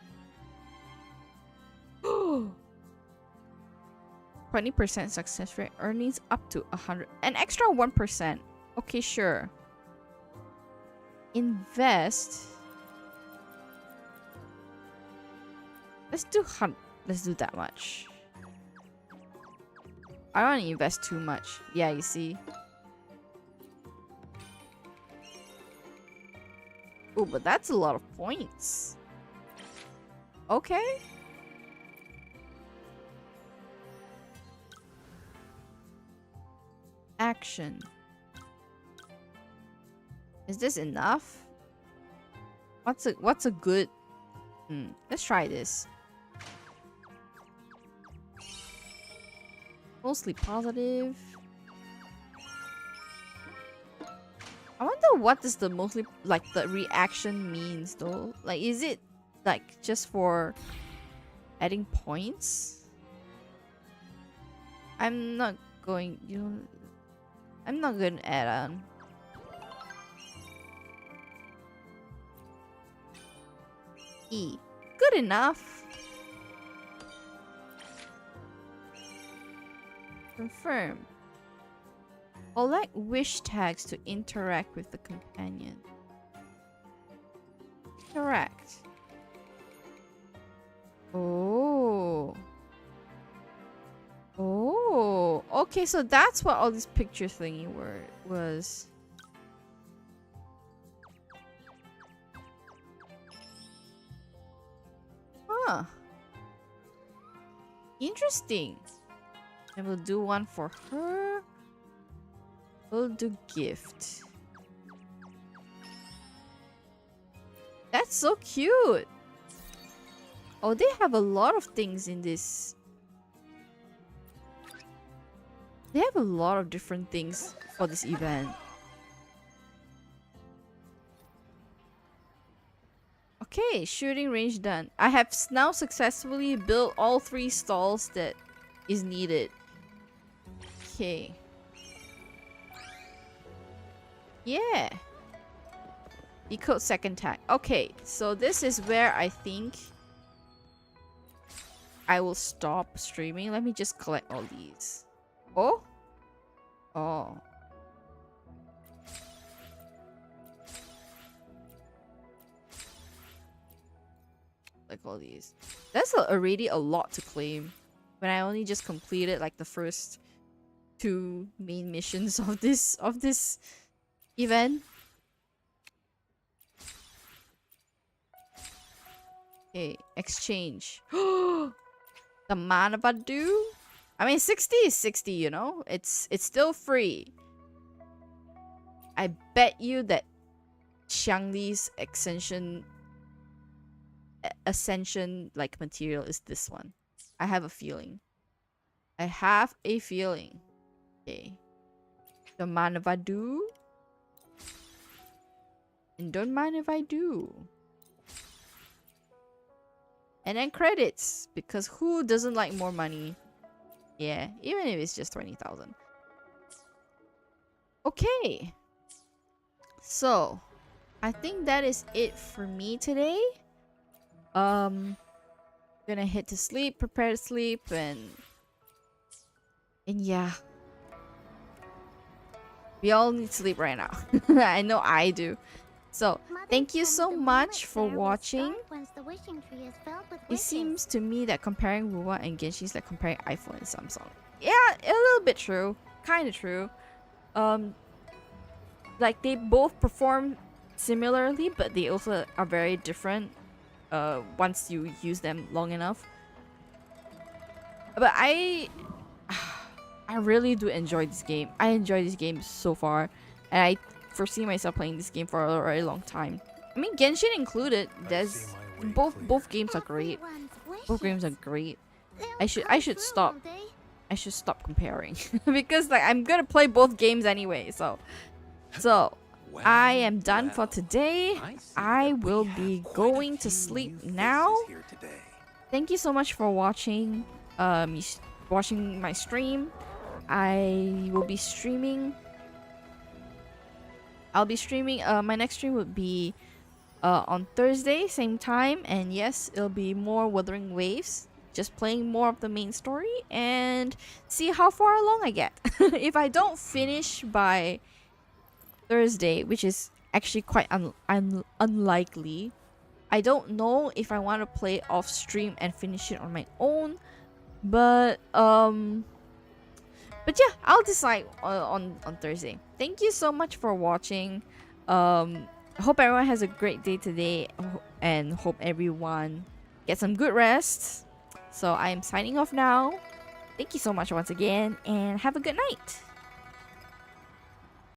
S1: 20% success rate, earnings up to 100. An extra 1%. Okay, sure. Invest. Let's do that much. I don't want to invest too much. Yeah, you see. Oh, but that's a lot of points. Okay. Action. Is this enough? What's a good... let's try this. Mostly positive. I wonder what does the mostly, like, the reaction means though. Like, is it like just for adding points? I'm not going to add on. E. Good enough. Confirm. Collect wish tags to interact with the companion. Interact. Oh. Oh. Okay, so that's what all this picture thingy was. Huh. Interesting. And we'll do one for her. We'll do gift. That's so cute. Oh, they have a lot of things in this. They have a lot of different things for this event. Okay, shooting range done. I have now successfully built all 3 stalls that is needed. Okay. Yeah. Decode second tag. Okay, so this is where I think I will stop streaming. Let me just collect all these. Oh? Oh. like all these. That's already a lot to claim when I only just completed like the first 2 main missions of this event. Okay, exchange. The Manavadu? I mean, 60 is 60, you know? It's still free. I bet you that Xiangli's ascension like material is this one. I have a feeling. Okay. The Manavadu. And don't mind if I do. And then credits, because who doesn't like more money? Yeah, even if it's just 20,000. Okay. So, I think that is it for me today. Gonna head to sleep, prepare to sleep, and yeah. We all need sleep right now. I know I do. So, thank you so much for watching. It seems to me that comparing Wuwa and Genshin is like comparing iPhone and Samsung. Yeah, a little bit true. Kind of true. Like they both perform similarly, but they also are very different once you use them long enough. But I really do enjoy this game. I enjoy this game so far, and I foresee myself playing this game for a very long time. I mean, Genshin included. There's both games are great. Both games are great. I should stop. I should stop comparing because like I'm gonna play both games anyway. So I am done for today. I will be going to sleep now. Thank you so much for watching. Watching my stream. I will be streaming. I'll be streaming. My next stream would be on Thursday, same time, and yes, it'll be more Wuthering Waves. Just playing more of the main story and see how far along I get. If I don't finish by Thursday, which is actually quite unlikely, I don't know if I want to play off stream and finish it on my own. But yeah, I'll decide on Thursday. Thank you so much for watching. Hope everyone has a great day today, and hope everyone gets some good rest. So I am signing off now. Thank you so much once again, and have a good night.